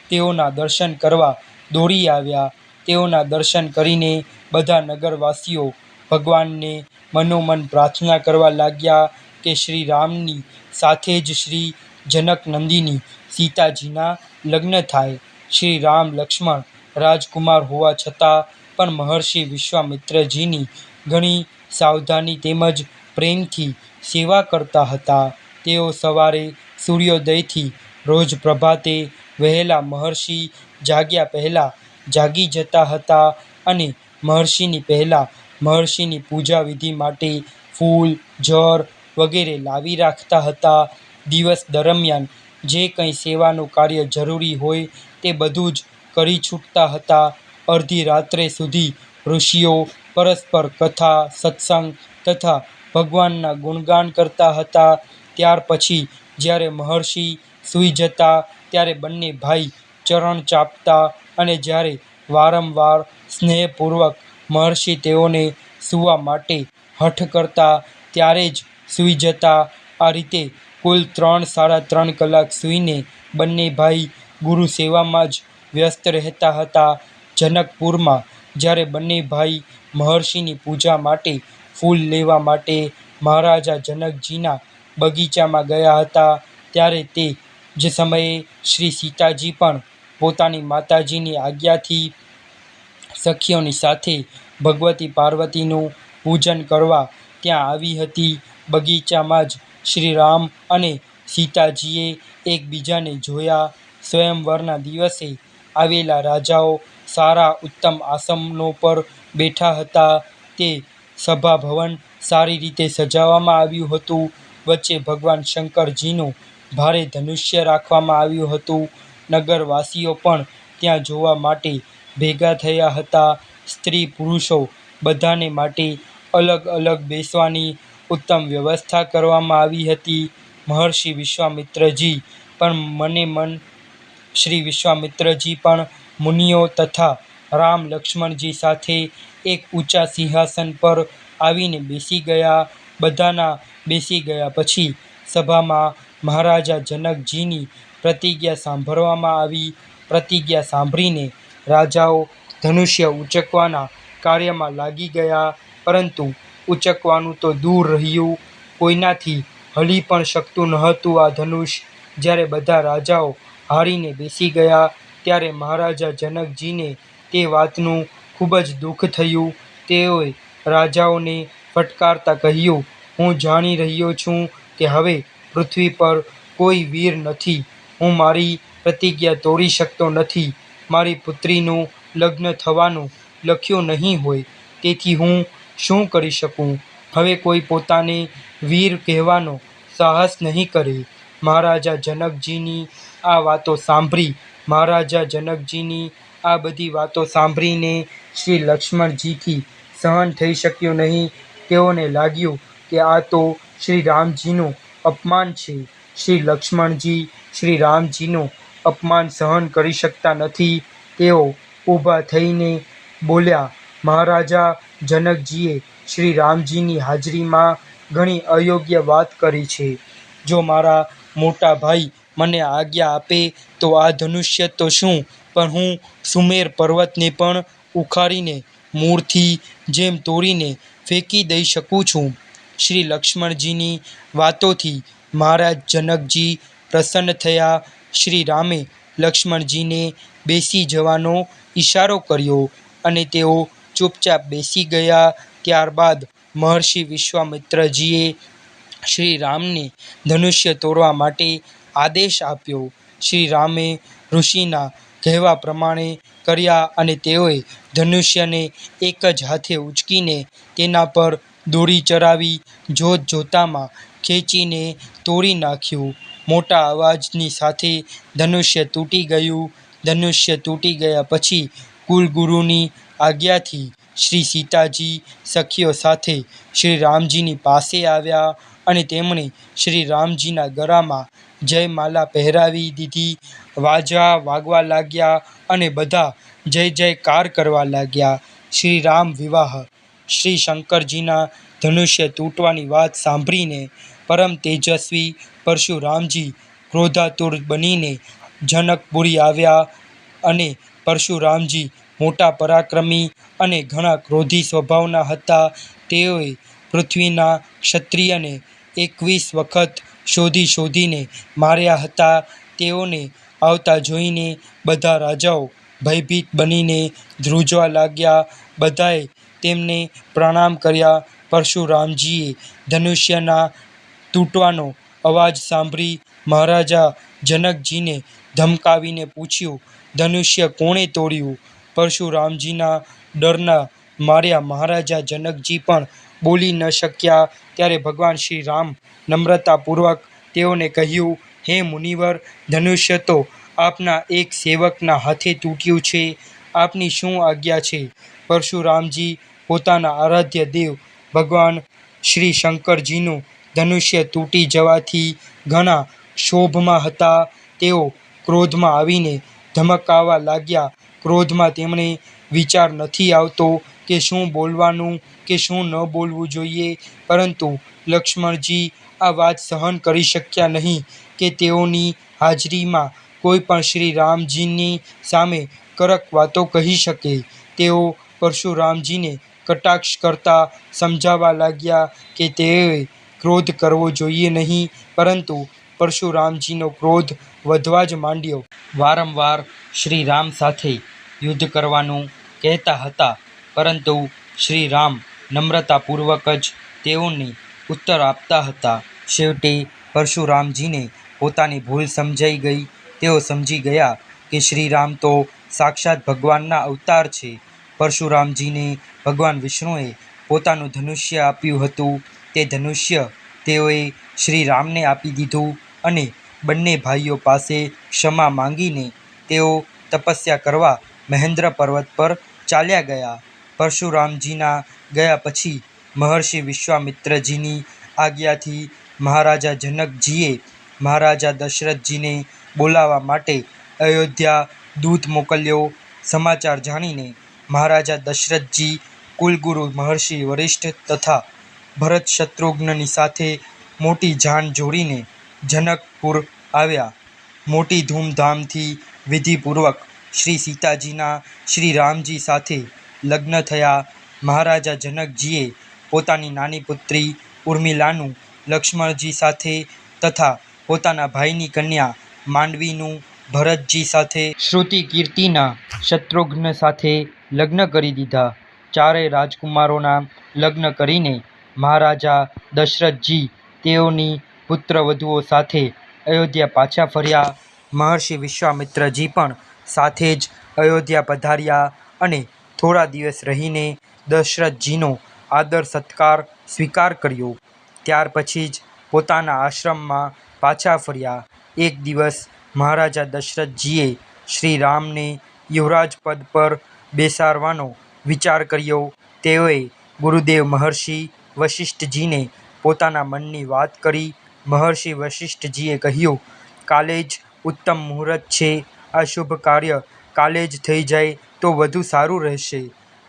S1: તેઓના દર્શન કરવા દોડી આવ્યા. તેઓના દર્શન કરીને બધા નગરવાસીઓ ભગવાનને મનોમન પ્રાર્થના કરવા લાગ્યા કે શ્રી રામની સાથે જ શ્રી જનક નંદિની સીતાજીના લગ્ન થાય. શ્રી રામ લક્ષ્મણ રાજકુમાર હોવા છતાં પણ મહર્ષિ વિશ્વામિત્રજીની ઘણી સાવધાની તેમજ પ્રેમથી સેવા કરતા હતા. તેઓ સવારે સૂર્યોદયથી રોજ પ્રભાતે વહેલા મહર્ષિ જાગ્યા પહેલાં જાગી જતા હતા અને મહર્ષિની પહેલાં મહર્ષિની પૂજા વિધિ માટે ફૂલ, જળ વગેરે લાવી રાખતા હતા. દિવસ દરમિયાન જે કંઈ સેવાનું કાર્ય જરૂરી હોય તે બધું જ કરી છૂટતા હતા. અડધી રાત્રે સુધી ઋષિઓ પરસ્પર કથા, સત્સંગ તથા ભગવાનના ગુણગાન કરતા હતા. ત્યાર પછી જ્યારે મહર્ષિ સૂઈ જતા ત્યારે બંને ભાઈ ચરણ ચાપતા અને જ્યારે વારંવાર સ્નેહપૂર્વક મહર્ષિ તેઓને સૂવા માટે હઠ કરતા ત્યારે જ સૂઈ જતા. આ રીતે કુલ 3-3.5 કલાક સૂઈને બંને ભાઈ ગુરુ સેવામાં જ વ્યસ્ત રહેતા હતા. જનકપુરમાં જ્યારે બંને ભાઈ મહર્ષિની પૂજા માટે ફૂલ લેવા માટે મહારાજા જનકજીના બગીચામાં ગયા હતા ત્યારે તે જ સમયે શ્રી સીતાજી પણ પોતાની માતાજીની આજ્ઞાથી સખીઓની સાથે ભગવતી પાર્વતીનું પૂજન કરવા ત્યાં આવી હતી. બગીચામાં જ શ્રી રામ અને સીતાજીએ એકબીજાને જોયા. સ્વયંવરના દિવસે આવેલા રાજાઓ સારા ઉત્તમ આસનો પર બેઠા હતા. તે સભાભવન સારી રીતે સજાવવામાં આવ્યું હતું. વચ્ચે ભગવાન શંકરજીનું ભારે ધનુષ્ય રાખવામાં આવ્યું હતું. નગરવાસીઓ પણ ત્યાં જોવા માટે ભેગા થયા હતા. સ્ત્રી પુરુષો બધાને માટે અલગ અલગ બેસવાની ઉત્તમ વ્યવસ્થા કરવામાં આવી હતી. મહર્ષિ વિશ્વામિત્રજી પણ મુનિઓ તથા રામ લક્ષ્મણજી સાથે એક ઊંચા સિંહાસન પર આવીને બેસી ગયા. બધાના બેસી ગયા પછી સભામાં મહારાજા જનકજીની પ્રતિજ્ઞા સાંભળવામાં આવી. પ્રતિજ્ઞા સાંભળીને રાજાઓ ધનુષ્ય ઊંચકવાના કાર્યમાં લાગી ગયા, પરંતુ ઊંચકવાનું તો દૂર રહ્યું, કોઈનાથી હલી પણ શકતું નહોતું આ ધનુષ. જ્યારે બધા રાજાઓ હારીને બેસી ગયા ત્યારે મહારાજા જનકજીને તે વાતનું ખૂબ જ દુઃખ થયું. તેઓએ રાજાઓને ફટકારતા કહ્યું, હું જાણી રહ્યો છું કે હવે પૃથ્વી પર કોઈ વીર નથી. હું મારી પ્રતિજ્ઞા તોડી શકતો નથી. મારી પુત્રીનું લગ્ન થવાનું લખ્યું નહીં હોય, તેથી હું શું કરી શકું? હવે કોઈ પોતાને વીર કહેવાનો સાહસ નહીં કરે. મહારાજા જનકજીની આ વાતો સાંભળીને શ્રી લક્ષ્મણજીથી સહન થઈ શક્યું નહીં. તેઓને લાગ્યું કે આ તો શ્રી રામજીનું અપમાન છે. શ્રી લક્ષ્મણજી શ્રી રામજીનું અપમાન સહન કરી શકતા નથી. તેઓ ઊભા થઈને બોલ્યા, મહારાજા જનકજીએ શ્રી રામજીની હાજરીમાં ઘણી અયોગ્ય વાત કરી છે. જો મારા મોટા ભાઈ મને આજ્ઞા આપે તો આ ધનુષ્ય તો શું, પણ હું સુમેર પર્વતને પણ ઉખાડીને મૂળથી જેમ તોડીને ફેંકી દઈ શકું છું. શ્રી લક્ષ્મણજીની વાતોથી મહારાજ જનકજી પ્રસન્ન થયા. શ્રી રામે લક્ષ્મણજીને બેસી જવાનો ઈશારો કર્યો અને તેઓ ચૂપચાપ બેસી ગયા. ત્યારબાદ મહર્ષિ વિશ્વામિત્રજીએ શ્રી રામને ધનુષ્ય તોડવા માટે આદેશ આપ્યો. શ્રી રામે ઋષિના કહેવા પ્રમાણે કર્યા અને તેઓએ ધનુષ્યને એક જ હાથે ઉંચકીને તેના પર દોરી ચડાવી જોતજોતામાં ખેંચીને તોડી નાખ્યું. મોટા અવાજની સાથે ધનુષ્ય તૂટી ગયું. ધનુષ્ય તૂટી ગયા પછી કુલગુરુની આજ્ઞાથી શ્રી સીતાજી સખીઓ સાથે શ્રી રામજીની પાસે આવ્યા અને તેમણે શ્રી રામજીના ગળામાં જયમાલા પહેરાવી દીધી. વાજા વાગવા લાગ્યા અને બધા જય જયકાર કરવા લાગ્યા. શ્રી રામ વિવાહ. શ્રી શંકરજીના ધનુષ્ય તૂટવાની વાત સાંભળીને પરમ તેજસ્વી પરશુરામજી ક્રોધાતુર બનીને જનકપુરી આવ્યા. અને પરશુરામજી મોટા પરાક્રમી અને ઘણા ક્રોધી સ્વભાવના હતા. તેઓએ પૃથ્વીના ક્ષત્રિયને 21 વખત શોધીને માર્યા હતા. તેઓને આવતા જોઈને બધા રાજાઓ ભયભીત બનીને ધ્રુજવા લાગ્યા. બધાએ તેમને પ્રણામ કર્યા. પરશુરામજીએ ધનુષ્યના તૂટવાનો અવાજ સાંભળી મહારાજા જનકજીને ધમકાવીને પૂછ્યું, ધનુષ્ય કોણે તોડ્યું? પરશુરામજીના ડરના માર્યા મહારાજા જનકજી પણ બોલી ન શક્યા. ત્યારે ભગવાન શ્રી રામ નમ્રતાપૂર્વક તેઓને કહ્યું, હે મુનિવર, ધનુષ્ય તો આપના એક સેવકના હાથે તૂટ્યું છે. આપની શું આજ્ઞા છે? પરશુરામજી પોતાના આરાધ્ય દેવ ભગવાન શ્રી શંકરજીનું ધનુષ્ય તૂટી જવાથી ઘણા ક્ષોભમાં હતા. તેઓ ક્રોધમાં આવીને ધમકાવવા લાગ્યા. ક્રોધમાં તેમણે વિચાર નથી આવતો કે શું બોલવાનું કે શું ન બોલવું જોઈએ, પરંતુ લક્ષ્મણજી આ વાત સહન કરી શક્યા નહીં કે તેઓની હાજરીમાં કોઈ પણ શ્રી રામજીની સામે કડક વાતો કહી શકે. તેઓ પરશુરામજીને કટાક્ષ કરતા સમજાવવા લાગ્યા કે તેઓએ ક્રોધ કરવો જોઈએ નહીં, પરંતુ પરશુરામજીનો ક્રોધ વધવા જ માંડ્યો. વારંવાર શ્રી રામ સાથે યુદ્ધ કરવાનું કહેતા હતા, પરંતુ શ્રી રામ નમ્રતાપૂર્વક જ તેઓને ઉત્તર આપતા હતા. છેવટે પરશુરામજીને પોતાની ભૂલ સમજાઈ ગઈ. તેઓ સમજી ગયા કે શ્રી રામ તો સાક્ષાત ભગવાનના અવતાર છે. પરશુરામજીને ભગવાન વિષ્ણુએ પોતાનું ધનુષ્ય આપ્યું હતું. તે ધનુષ્ય તેઓએ શ્રી રામને આપી દીધું અને બંને ભાઈઓ પાસે ક્ષમા માંગીને તેઓ તપસ્યા કરવા મહેન્દ્ર પર્વત પર ચાલ્યા ગયા. પરશુરામજીના ગયા પછી મહર્ષિ વિશ્વામિત્રજીની આજ્ઞાથી મહારાજા જનકજીએ મહારાજા દશરથજીને બોલાવવા માટે અયોધ્યા દૂત મોકલ્યો. સમાચાર જાણીને મહારાજા દશરથજી કુલગુરુ મહર્ષિ વશિષ્ઠ તથા ભરત શત્રુઘ્નની સાથે મોટી જાન જોડીને જનકપુર આવ્યા. મોટી ધૂમધામથી વિધિપૂર્વક શ્રી સીતાજીના શ્રી રામજી સાથે લગ્ન થયા. મહારાજા જનકજીએ પોતાની નાની પુત્રી ઉર્મિલાનું લક્ષ્મણજી સાથે તથા પોતાના ભાઈની કન્યા માંડવીનું ભરતજી સાથે, શ્રુતિકીર્તિના શત્રુઘ્ન સાથે લગ્ન કરી દીધા. ચારેય રાજકુમારોના લગ્ન કરીને મહારાજા દશરથજી તેઓની પુત્રવધુઓ સાથે અયોધ્યા પાછા ફર્યા. મહર્ષિ વિશ્વામિત્રજી પણ સાથે જ અયોધ્યા પધાર્યા અને થોડા દિવસ રહીને દશરથજીનો આદર સત્કાર સ્વીકાર કર્યો. ત્યાર પછી જ પોતાના આશ્રમમાં પાછા ફર્યા. એક દિવસ મહારાજા દશરથજીએ શ્રી રામને યુવરાજ પદ પર બેસાડવાનો વિચાર કર્યો. તેઓએ ગુરુદેવ મહર્ષિ વશિષ્ઠજીને પોતાના મનની વાત કરી. મહર્ષિ વશિષ્ઠજીએ કહ્યું, કાલે જ ઉત્તમ મુહૂર્ત છે. આ શુભ કાર્ય કાલે જ થઈ જાય તો વધુ સારું રહેશે.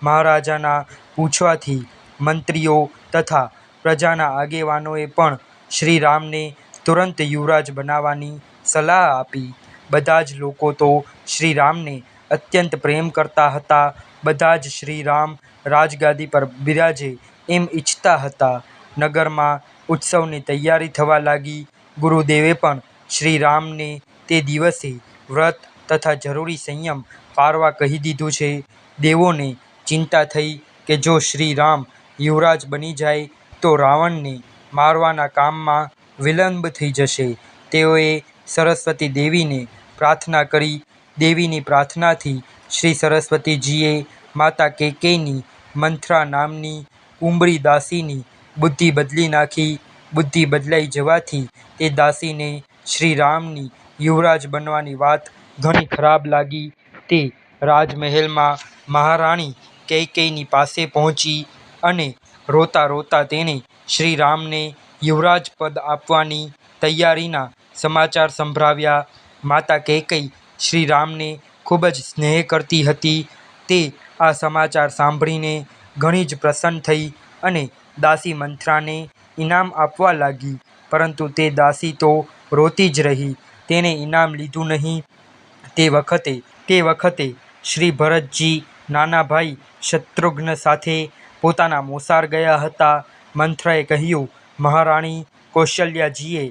S1: મહારાજાના પૂછવાથી મંત્રીઓ તથા પ્રજાના આગેવાનોએ પણ શ્રીરામને તુરંત યુવરાજ બનાવવાની સલાહ આપી. બધા જ લોકો તો શ્રીરામને અત્યંત પ્રેમ કરતા હતા. બધા જ શ્રીરામ રાજગાદી પર બિરાજે એમ ઈચ્છતા હતા. નગરમાં ઉત્સવની તૈયારી થવા લાગી. ગુરુદેવે પણ શ્રીરામને તે દિવસે વ્રત તથા જરૂરી સંયમ પાળવા કહી દીધું છે. દેવોને ચિંતા થઈ કે જો શ્રીરામ યુવરાજ બની જાય તો રાવણને મારવાના કામમાં વિલંબ થઈ જશે. તેઓએ સરસ્વતી દેવીને પ્રાર્થના કરી. દેવીની પ્રાર્થનાથી શ્રી સરસ્વતીજીએ માતા કૈકેયીની મંથરા નામની કુંબળી દાસીની બુદ્ધિ બદલી નાખી. બુદ્ધિ બદલાઈ જવાથી તે દાસીને શ્રીરામની યુવરાજ બનવાની વાત ઘણી ખરાબ લાગી. તે રાજમહેલમાં મહારાણી કૈકેયીની પાસે પહોંચી અને રોતા રોતા તેણે શ્રીરામને યુવરાજ પદ આપવાની તૈયારીના સમાચાર સંભળાવ્યા. માતા કૈકેયી શ્રીરામને ખૂબ જ સ્નેહ કરતી હતી. તે આ સમાચાર સાંભળીને ઘણી જ પ્રસન્ન થઈ અને દાસી મંથરાને ઇનામ આપવા લાગી. પરંતુ તે દાસી તો રોતી જ રહી. તેણે ઇનામ લીધું નહીં. તે વખતે શ્રી ભરતજી નાના ભાઈ શત્રુઘ્ન સાથે પોતાના મોસાળ ગયા હતા. મંથરાએ કહ્યું, મહારાણી કૌશલ્યાજીએ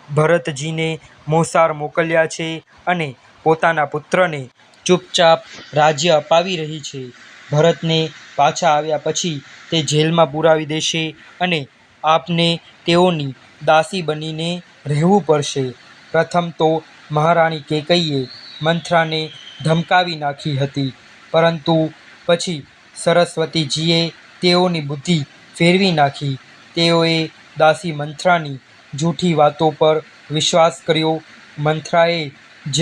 S1: ભરતજીને મોસાળ મોકલ્યા છે અને પોતાના પુત્રને ચૂપચાપ રાજ્ય અપાવી રહી છે. ભરતને પાછા આવ્યા પછી તે જેલમાં પુરાવી દેશે અને આપને તેઓની દાસી બનીને રહેવું પડશે. પ્રથમ તો મહારાણી કૈકેયીએ મંથરાને ધમકાવી નાખી હતી, પરંતુ પછી સરસ્વતીજીએ તેઓની બુદ્ધિ ફેરવી નાખી. તેઓએ દાસી મંથરાની જૂઠી વાતો પર વિશ્વાસ કર્યો. મંથરાએ જ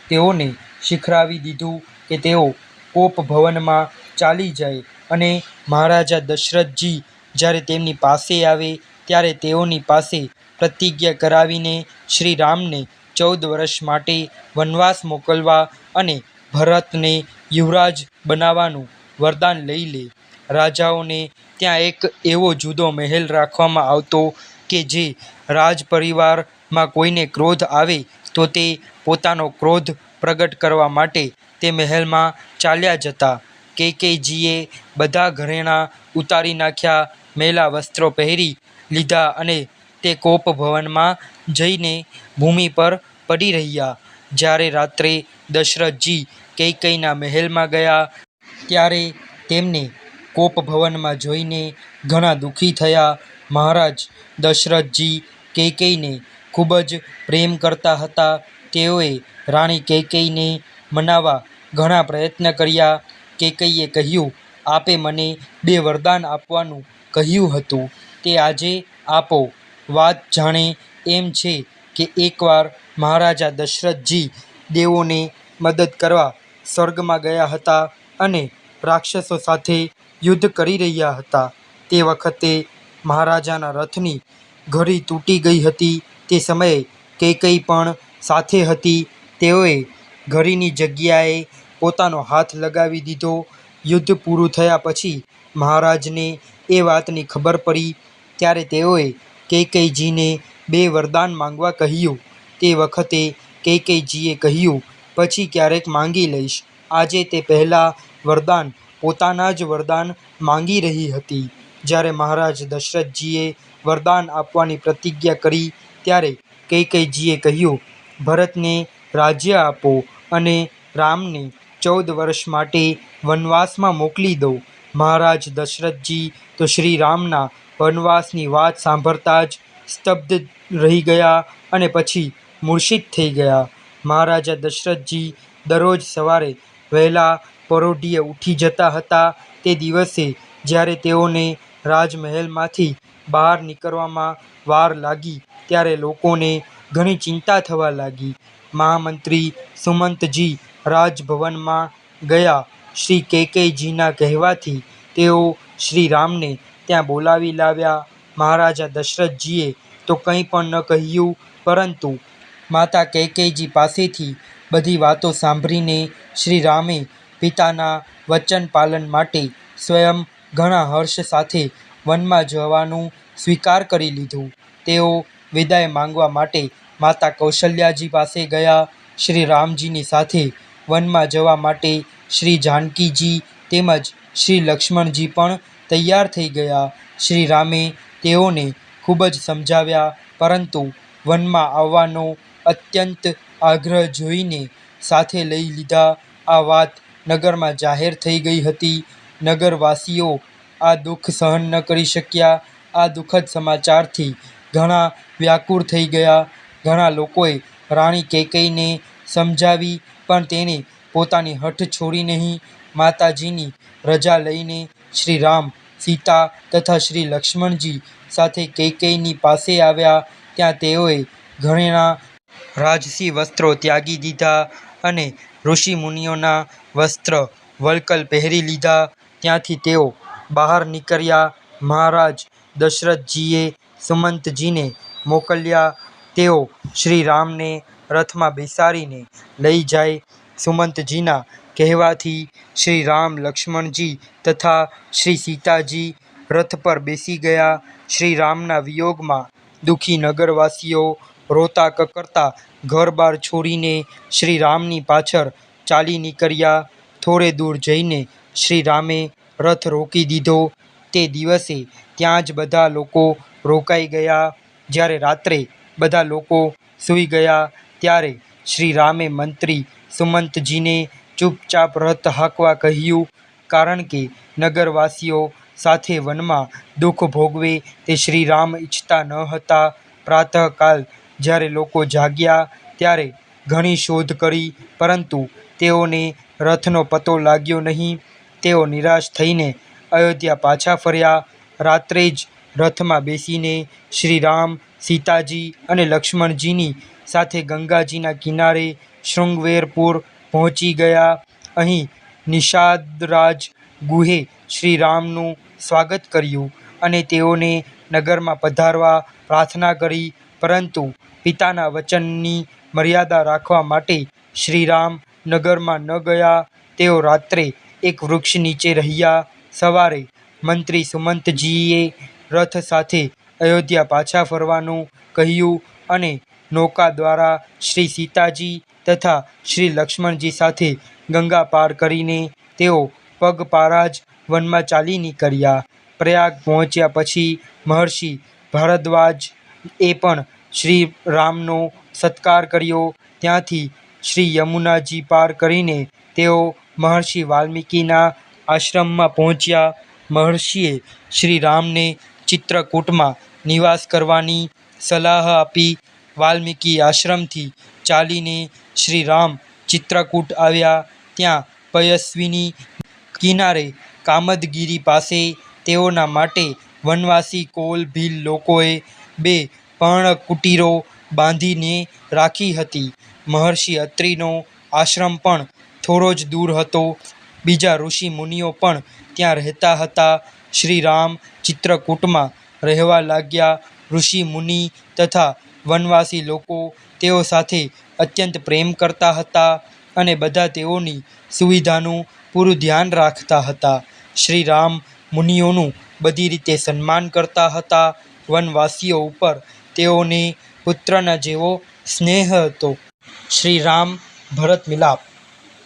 S1: તેઓને શીખવાડી દીધું કે તેઓ કોપભવનમાં ચાલી જાય અને મહારાજા દશરથજી જ્યારે તેમની પાસે આવે ત્યારે તેઓની પાસે પ્રતિજ્ઞા કરાવીને શ્રીરામને 14 વર્ષ માટે વનવાસ મોકલવા અને ભરતને યુવરાજ બનાવવાનું વરદાન લઈ લે. રાજાઓને ત્યાં એક એવો જુદો મહેલ રાખવામાં આવતો કે જે રાજપરિવારમાં કોઈને ક્રોધ આવે તો તે પોતાનો ક્રોધ પ્રગટ કરવા માટે તે મહેલમાં ચાલ્યા જતા. કૈકેયીજીએ બધા ઘરેણાં ઉતારી નાખ્યા, મેલા વસ્ત્રો પહેરી લીધા અને તે કોપભવનમાં જઈને ભૂમિ પર પડી રહ્યા. જ્યારે રાત્રે દશરથજી કૈકેયીના મહેલમાં ગયા ત્યારે તેમને કોપભવનમાં જોઈને ઘણા દુઃખી થયા. મહારાજ દશરથજી કૈકેયીને ખૂબ જ પ્રેમ કરતા હતા. તેઓએ રાણી કૈકેયીને મનાવવા ઘણા પ્રયત્ન કર્યા. કૈકેયીએ કહ્યું, આપે મને 2 વરદાન આપવાનું કહ્યું હતું, તે આજે આપો. વાત જાણે એમ છે કે એકવાર મહારાજા દશરથજી દેવોને મદદ કરવા સ્વર્ગમાં ગયા હતા અને રાક્ષસો સાથે યુદ્ધ કરી રહ્યા હતા. તે વખતે મહારાજાના રથની ઘડી તૂટી ગઈ હતી. તે સમયે કૈકેયી પણ સાથે હતી. તેઓએ ઘડીની જગ્યાએ પોતાનો હાથ લગાવી દીધો. યુદ્ધ પૂરું થયા પછી મહારાજને એ વાતની ખબર પડી ત્યારે તેઓએ કૈકેયીજીને 2 વરદાન માંગવા કહ્યું. તે વખતે કૈકેયીજીએ કહ્યું, પછી ક્યારેક માંગી લઈશ. આજે તે પહેલાં વરદાન પોતાના જ વરદાન માંગી રહી હતી. જ્યારે મહારાજ દશરથજીએ વરદાન આપવાની પ્રતિજ્ઞા કરી ત્યારે કૈકેયીજીએ કહ્યું, ભરતને રાજ્ય આપો અને રામને 14 વર્ષ માટે વનવાસમાં મોકલી દો. મહારાજ દશરથજી તો શ્રીરામના વનવાસની વાત સાંભળતા જ સ્તબ્ધ રહી ગયા અને પછી મૂર્છિત થઈ ગયા. મહારાજા દશરથજી દરરોજ સવારે વહેલા પરોઢિયે ઉઠી જતા હતા. તે દિવસે જ્યારે તેઓને રાજમહેલમાંથી બહાર નીકળવામાં વાર લાગી ત્યારે લોકોને ઘણી ચિંતા થવા લાગી. મહામંત્રી સુમંતજી રાજભવનમાં ગયા. શ્રી કૈકેયીજીના કહેવાથી તેઓ શ્રીરામને ત્યાં બોલાવી લાવ્યા. મહારાજા દશરથજીએ તો કંઈ પણ ન કહ્યું, પરંતુ માતા કૈકેયીજી પાસેથી બધી વાતો સાંભળીને શ્રી રામે પિતાના વચન પાલન માટે સ્વયં ઘણા હર્ષ સાથે વનમાં જવાનું સ્વીકાર કરી લીધું. તેઓ વિદાય માંગવા માટે માતા કૌશલ્યાજી પાસે ગયા. શ્રી રામજીની સાથે વનમાં જવા માટે શ્રી જાનકીજી તેમજ શ્રી લક્ષ્મણજી પણ તૈયાર થઈ ગયા. શ્રી રામે તેઓને ખૂબ જ સમજાવ્યા, પરંતુ વનમાં આવવાનો અત્યંત આગ્રહ જોઈને સાથે લઈ લીધા. આ વાત નગરમાં જાહેર થઈ ગઈ હતી. નગરવાસીઓ આ દુઃખ સહન ન કરી શક્યા. આ દુઃખદ સમાચારથી ઘણા વ્યાકુળ થઈ ગયા. ઘણા લોકોએ રાણી કૈકેયીને સમજાવી, પણ તેણે પોતાની હઠ છોડી નહીં. માતાજીની રજા લઈને શ્રી રામ, સીતા તથા શ્રી લક્ષ્મણજી સાથે કૈકેયીની પાસે આવ્યા. ત્યાં તેઓએ ઘરેણાં રાજસી વસ્ત્રો ત્યાગી દીધા અને ઋષિ મુનિઓના વસ્ત્ર વલ્કલ પહેરી લીધા. ત્યાંથી તેઓ બહાર નીકળ્યા. મહારાજ દશરથજીએ સુમંતજીને મોકલ્યા. તેઓ શ્રી રામને રથમાં બેસાડીને લઈ જાય. સુમંતજીના કહેવાથી શ્રી રામ, લક્ષ્મણજી તથા શ્રી સીતાજી રથ પર બેસી ગયા. શ્રી રામના વિયોગમાં દુઃખી નગરવાસીઓ રોતા કકરતા ઘર-બાર છોડીને શ્રી રામની પાછળ ચાલી નીકળ્યા. થોડે દૂર જઈને શ્રી રામે રથ રોકી દીધો. તે દિવસે ત્યાં જ બધા લોકો રોકાઈ ગયા. જ્યારે રાત્રે બધા લોકો સૂઈ ગયા, ત્યારે શ્રી રામે મંત્રી સુમંતજીને ચૂપચાપ રથ હાંકવા કહ્યું, કારણ કે નગરવાસીઓ સાથે વનમાં દુઃખ ભોગવે તે શ્રી રામ ઈચ્છતા ન હતા. પ્રાતઃકાલ જ્યારે લોકો જાગ્યા ત્યારે ઘણી શોધ કરી, પરંતુ તેઓને રથનો પતો લાગ્યો નહીં. તેઓ નિરાશ થઈને અયોધ્યા પાછા ફર્યા. રાત્રે જ રથમાં બેસીને શ્રી રામ, સીતાજી અને લક્ષ્મણજીની સાથે ગંગાજીના કિનારે શૃંગવેરપુર પહોંચી ગયા. અહીં નિષાદરાજ ગુહે શ્રી રામનું સ્વાગત કર્યું અને તેઓને નગરમાં પધારવા પ્રાર્થના કરી, પરંતુ પિતાના વચનની મર્યાદા રાખવા માટે શ્રી રામ નગરમાં ન ગયા. તેઓ રાત્રે એક વૃક્ષ નીચે રહ્યા. સવારે મંત્રી સુમંતજીએ રથ સાથે અયોધ્યા પાછા ફરવાનું કહ્યું અને નૌકા દ્વારા શ્રી સીતાજી તથા શ્રી લક્ષ્મણજી સાથે ગંગા પાર કરીને તેઓ પગપાળા જ વનમાં ચાલી નીકળ્યા. પ્રયાગ પહોંચ્યા પછી મહર્ષિ ભારદ્વાજ એ પણ શ્રી રામનો સત્કાર કર્યો. ત્યાંથી શ્રી યમુનાજી પાર કરીને તેઓ મહર્ષિ વાલ્મીકીના આશ્રમમાં પહોંચ્યા. મહર્ષિએ શ્રી રામને ચિત્રકૂટમાં નિવાસ કરવાની સલાહ આપી. વાલ્મીકી આશ્રમથી ચાલીને શ્રી રામ ચિત્રકૂટ આવ્યા. ત્યાં પયસ્વિની કિનારે કામદગીરી પાસે તેઓના માટે વનવાસી કોલ ભીલ લોકોએ 2 પર્ણકુટીરો બાંધીને રાખી હતી. મહર્ષિ અત્રિનો આશ્રમ પણ થોડો જ દૂર હતો. બીજા ઋષિ મુનિઓ પણ ત્યાં રહેતા હતા. શ્રી રામ ચિત્રકૂટમાં રહેવા લાગ્યા. ઋષિ મુનિ તથા વનવાસી લોકો તેઓ સાથે અત્યંત પ્રેમ કરતા હતા અને બધા તેઓની સુવિધાનું પૂરું ધ્યાન રાખતા હતા. શ્રી રામ મુનિઓનું બધી રીતે સન્માન કરતા હતા. વનવાસીઓ ઉપર તેઓને પુત્રના જેવો સ્નેહ હતો. શ્રી રામ ભરત મિલાપ.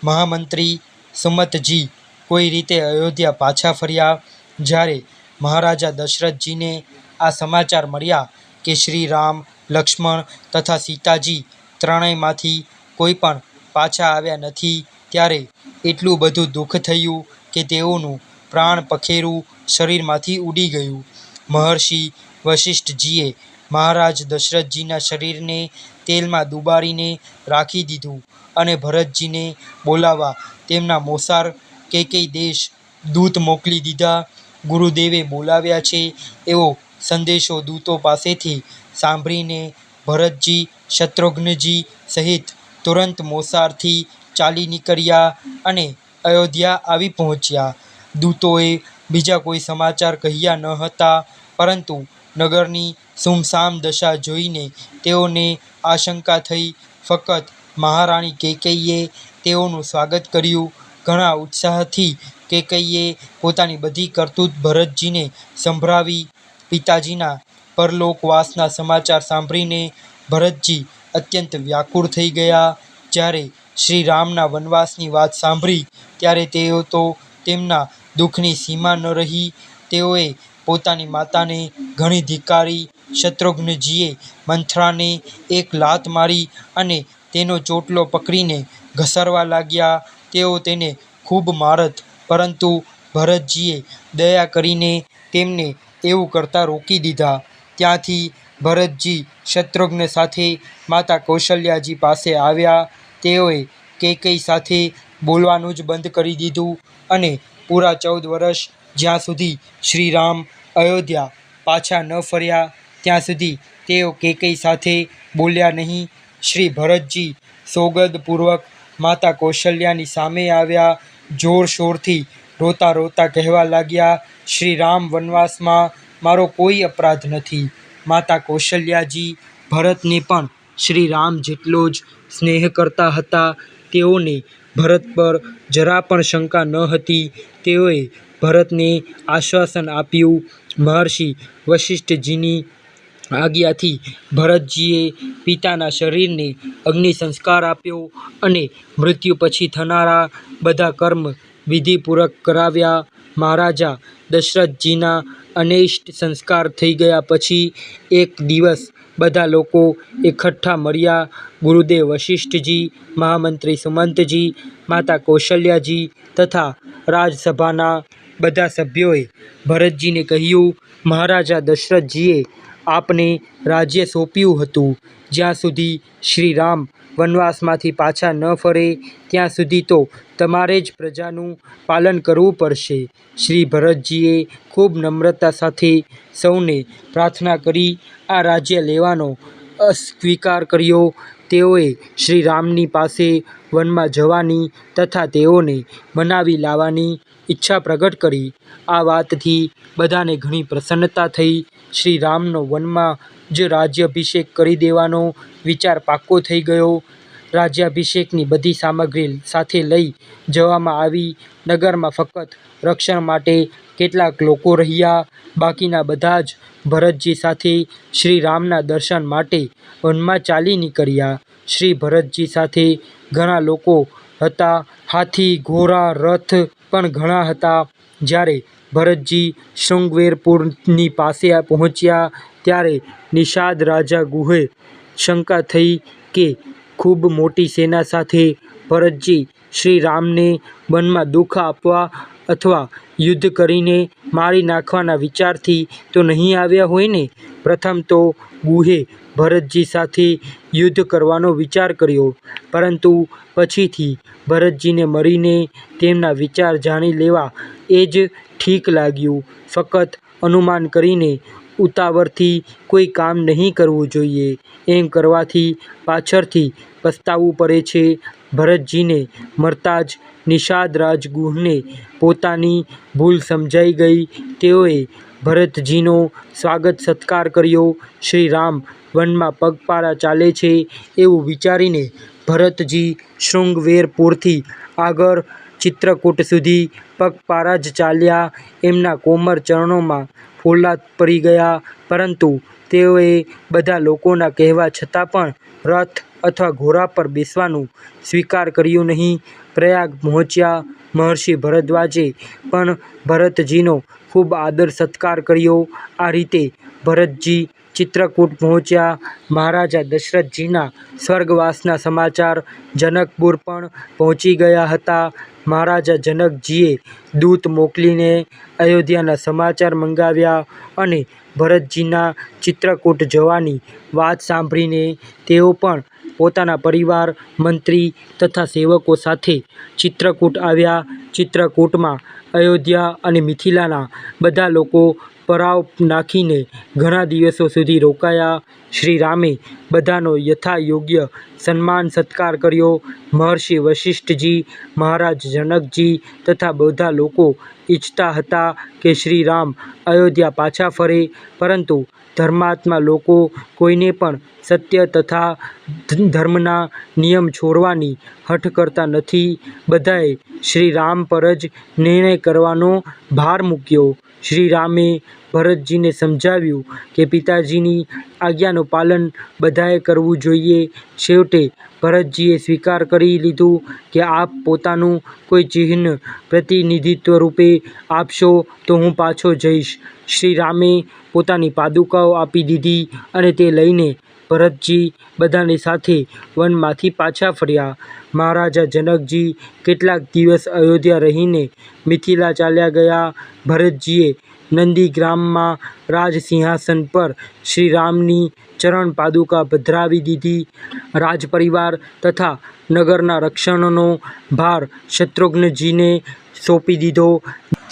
S1: મહામંત્રી સુમંતજી કોઈ રીતે અયોધ્યા પાછા ફર્યા. જ્યારે મહારાજા દશરથજીને આ સમાચાર મળ્યા કે શ્રી રામ, લક્ષ્મણ તથા સીતાજી ત્રણેયમાંથી કોઈ પણ પાછા આવ્યા નથી, ત્યારે એટલું બધું દુઃખ થયું કે તેઓનું પ્રાણ પખેરું શરીરમાંથી ઉડી ગયું. મહર્ષિ વશિષ્ઠજીએ મહારાજ દશરથજીના શરીરને તેલમાં ડુબાડીને રાખી દીધું અને ભરતજીને બોલાવવા તેમના મોસાળ કૈકેયી દેશ દૂત મોકલી દીધા. ગુરુદેવે બોલાવ્યા છે એવો સંદેશો દૂતો પાસેથી સાંભળીને ભરતજી, શત્રુઘ્નજી સહિત તુરંત મોસાળથી ચાલી નીકળ્યા અને અયોધ્યા આવી પહોંચ્યા. દૂતોએ બીજા કોઈ સમાચાર કહ્યા ન હતા, પરંતુ નગરની સુમસામ દશા જોઈને તેઓને આશંકા થઈ. ફકત મહારાણી કૈકેયીએ તેઓનું સ્વાગત કર્યું. ઘણા ઉત્સાહથી કૈકેયીએ પોતાની બધી કરતૂત ભરતજીને સંભળાવી. પિતાજીના પરલોકવાસના સમાચાર સાંભળીને ભરતજી અત્યંત વ્યાકુળ થઈ ગયા. જ્યારે શ્રીરામના વનવાસની વાત સાંભળી ત્યારે તેઓ તો તેમના દુઃખની સીમા ન રહી. તેઓએ પોતાની માતાને ઘણી ધિક્કારી. શત્રુઘ્નજીએ મંથરાને એક લાત મારી અને તેનો ચોટલો પકડીને ઘસરવા લાગ્યા. તેઓ તેને ખૂબ મારત, પરંતુ ભરતજીએ દયા કરીને તેમને એવું કરતા રોકી દીધા. ત્યાંથી ભરતજી શત્રુઘ્ન સાથે માતા કૌશલ્યાજી પાસે આવ્યા. તેઓએ કૈકેયી સાથે બોલવાનું જ બંધ કરી દીધું અને પૂરા 14 વર્ષ જ્યાં સુધી શ્રીરામ અયોધ્યા પાછા ન ફર્યા ત્યાં સુધી તેઓ કૈકેયી સાથે બોલ્યા નહીં. શ્રી ભરતજી સોગદપૂર્વક માતા કૌશલ્યાની સામે આવ્યા. જોરશોરથી રોતા રોતા કહેવા લાગ્યા, શ્રીરામ વનવાસમાં મારો કોઈ અપરાધ નથી. માતા કૌશલ્યાજી ભરતને પણ શ્રીરામ જેટલો જ સ્નેહ કરતા હતા. તેઓને ભરત પર જરા પણ શંકા ન હતી. તેઓએ ભરતને આશ્વાસન આપ્યું. મહર્ષિ વશિષ્ઠજીની આજ્ઞાથી ભરતજીએ પિતાના શરીરને અગ્નિ સંસ્કાર આપ્યો અને મૃત્યુ પછી થનારા બધા કર્મ વિધિપૂર્વક કરાવ્યા. મહારાજા દશરથજીના અનેષ્ટ સંસ્કાર થઈ ગયા પછી એક દિવસ બધા લોકો એકઠા મળ્યા. ગુરુદેવ વશિષ્ઠજી, મહામંત્રી સુમંતજી, માતા કૌશલ્યાજી તથા રાજસભાના બધા સભ્યોએ ભરતજીને કહ્યું, મહારાજા દશરથજીએ આપને રાજ્ય સોંપ્યું હતું. જ્યાં સુધી શ્રીરામ વનવાસમાંથી પાછા ન ફરે ત્યાં સુધી તો તમારે જ પ્રજાનું પાલન કરવું પડશે. શ્રી ભરતજીએ ખૂબ નમ્રતા સાથે સૌને પ્રાર્થના કરી આ રાજ્ય લેવાનો અસ્વીકાર કર્યો. તેઓએ શ્રીરામની પાસે વનમાં જવાની તથા તેઓને મનાવી લાવવાની ઈચ્છા પ્રગટ કરી. આ વાતથી બધાને ઘણી પ્રસન્નતા થઈ. શ્રીરામનો વનમાં જ રાજ્યાભિષેક કરી દેવાનો વિચાર પાક્કો થઈ ગયો. રાજ્યાભિષેકની બધી સામગ્રી સાથે લઈ જવામાં આવી. નગરમાં ફક્ત રક્ષણ માટે કેટલાક લોકો રહ્યા. બાકીના બધા જ ભરતજી સાથે શ્રીરામના દર્શન માટે વનમાં ચાલી નીકળ્યા. શ્રી ભરતજી સાથે ઘણા લોકો હતા. હાથી, ઘોડા, રથ પણ ઘણા હતા. જ્યારે ભરતજી શૃંગવેરપુરની પાસે પહોંચ્યા ત્યારે નિષાદ રાજા ગુહે શંકા થઈ કે ખૂબ મોટી સેના સાથે ભરતજી શ્રીરામને વનમાં દુઃખ આપવા અથવા યુદ્ધ કરીને મારી નાખવાના વિચારથી તો નહીં આવ્યા હોય ને? પ્રથમ તો ગુહે ભરતજી સાથે યુદ્ધ કરવાનો વિચાર કર્યો, પરંતુ પછીથી ભરતજીને મળીને તેમના વિચાર જાણી લેવા એ જ ઠીક લાગ્યું. ફકત અનુમાન કરીને ઉતાવળથી કોઈ કામ નહીં કરવું જોઈએ. એમ કરવાથી પાછળથી પસ્તાવું પડે છે. ભરતજીને મળતા જ નિષાદ રાજગુહને પોતાની ભૂલ સમજાઈ ગઈ. તેઓએ ભરતજીનો સ્વાગત સત્કાર કર્યો. શ્રીરામ વનમાં પગપાળા ચાલે છે એવું વિચારીને ભરતજી શૃંગવેરપુરથી આગળ ચિત્રકૂટ સુધી પગપાળા જ ચાલ્યા. એમના કોમળ ચરણોમાં ફોલ્લા પડી ગયા, પરંતુ તેઓએ બધા લોકોના કહેવા છતાં પણ રથ અથવા ઘોડા પર બેસવાનું સ્વીકાર કર્યું નહીં. પ્રયાગ પહોંચ્યા. મહર્ષિ ભરદ્વાજે પણ ભરતજીનો ખૂબ આદર સત્કાર કર્યો. આ રીતે ભરતજી ચિત્રકૂટ પહોંચ્યા. મહારાજા દશરથજીના સ્વર્ગવાસના સમાચાર જનકપુર પણ પહોંચી ગયા હતા. મહારાજા જનકજીએ દૂત મોકલીને અયોધ્યાના સમાચાર મંગાવ્યા અને ભરતજીના ચિત્રકૂટ જવાની વાત સાંભળીને તેઓ પણ પોતાના પરિવાર, મંત્રી તથા સેવકો સાથે ચિત્રકૂટ આવ્યા. ચિત્રકૂટમાં અયોધ્યા અને મિથિલાના બધા લોકો પરાવ નાખીને ઘણા દિવસો સુધી રોકાયા. શ્રી રામે બધાનો યથાયોગ્ય સન્માન સત્કાર કર્યો. મહર્ષિ વશિષ્ઠજી, મહારાજ જનકજી તથા બધા લોકો ઈચ્છતા હતા કે શ્રી રામ અયોધ્યા પાછા ફરે, પરંતુ ધર્માત્મા લોકો કોઈને પણ સત્ય તથા ધર્મના નિયમ છોડવાની હઠ કરતા નથી. બધાએ શ્રી રામ પર જ નિર્ણય કરવાનો ભાર મૂક્યો. શ્રી રામે ભરતજીને સમજાવ્યું કે પિતાજીની આજ્ઞાનું પાલન બધાએ કરવું જોઈએ. છેવટે ભરતજીએ સ્વીકાર કરી લીધું કે આપ પોતાનું કોઈ ચિહ્ન પ્રતિનિધિત્વ રૂપે આપશો તો હું પાછો જઈશ. શ્રી રામે પોતાની પાદુકાઓ આપી દીધી અને તે લઈને ભરતજી બધાની સાથે વનમાંથી પાછા ફર્યા. મહારાજા જનકજી કેટલાક દિવસ અયોધ્યા રહીને મિથિલા ચાલ્યા ગયા. ભરતજીએ નંદીગ્રામમાં રાજ સિંહાસન પર શ્રી રામની ચરણ પાદુકા પધરાવી દીધી. રાજપરિવાર તથા નગરના રક્ષણનો ભાર શત્રુઘ્નજીને સોંપી દીધો.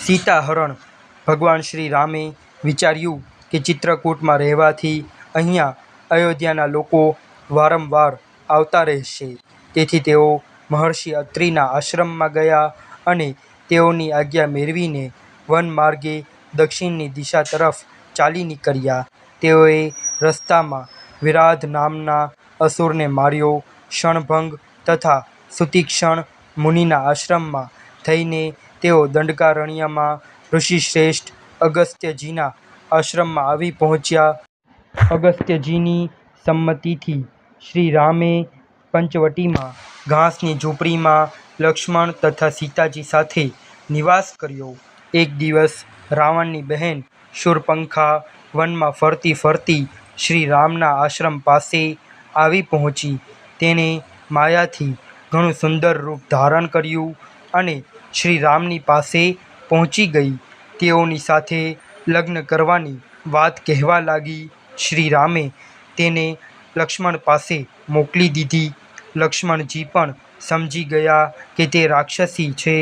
S1: સીતાહરણ. ભગવાન શ્રી રામે વિચાર્યું કે ચિત્રકૂટમાં રહેવાથી અહીંયા અયોધ્યાના લોકો વારંવાર આવતા રહેશે. તેથી તેઓ મહર્ષિ અત્રિના આશ્રમમાં ગયા અને તેઓની આજ્ઞા મેળવીને વન માર્ગે દક્ષિણની દિશા તરફ ચાલી નીકળ્યા. તેઓએ રસ્તામાં વિરાધ નામના અસુરને માર્યો. ક્ષણભંગ તથા સુતીક્ષણ મુનિના આશ્રમમાં થઈને તેઓ દંડકારણ્યમાં ઋષિશ્રેષ્ઠ અગસ્ત્યજીના આશ્રમમાં આવી પહોંચ્યા. અગસ્ત્યજીની સંમતિથી શ્રી રામે પંચવટીમાં ઘાસની ઝૂંપડીમાં લક્ષ્મણ તથા સીતાજી સાથે નિવાસ કર્યો. એક દિવસ રાવણની બહેન શૂર્પણખા વનમાં ફરતી ફરતી શ્રી રામના આશ્રમ પાસે આવી પહોંચી. તેણે માયાથી ઘણું સુંદર રૂપ ધારણ કર્યું અને શ્રી રામની પાસે પહોંચી ગઈ. તેઓની સાથે લગ્ન કરવાની વાત કહેવા લાગી. શ્રી રામે તેને લક્ષ્મણ પાસે મોકલી દીધી. લક્ષ્મણજી પણ સમજી ગયા કે તે રાક્ષસી છે.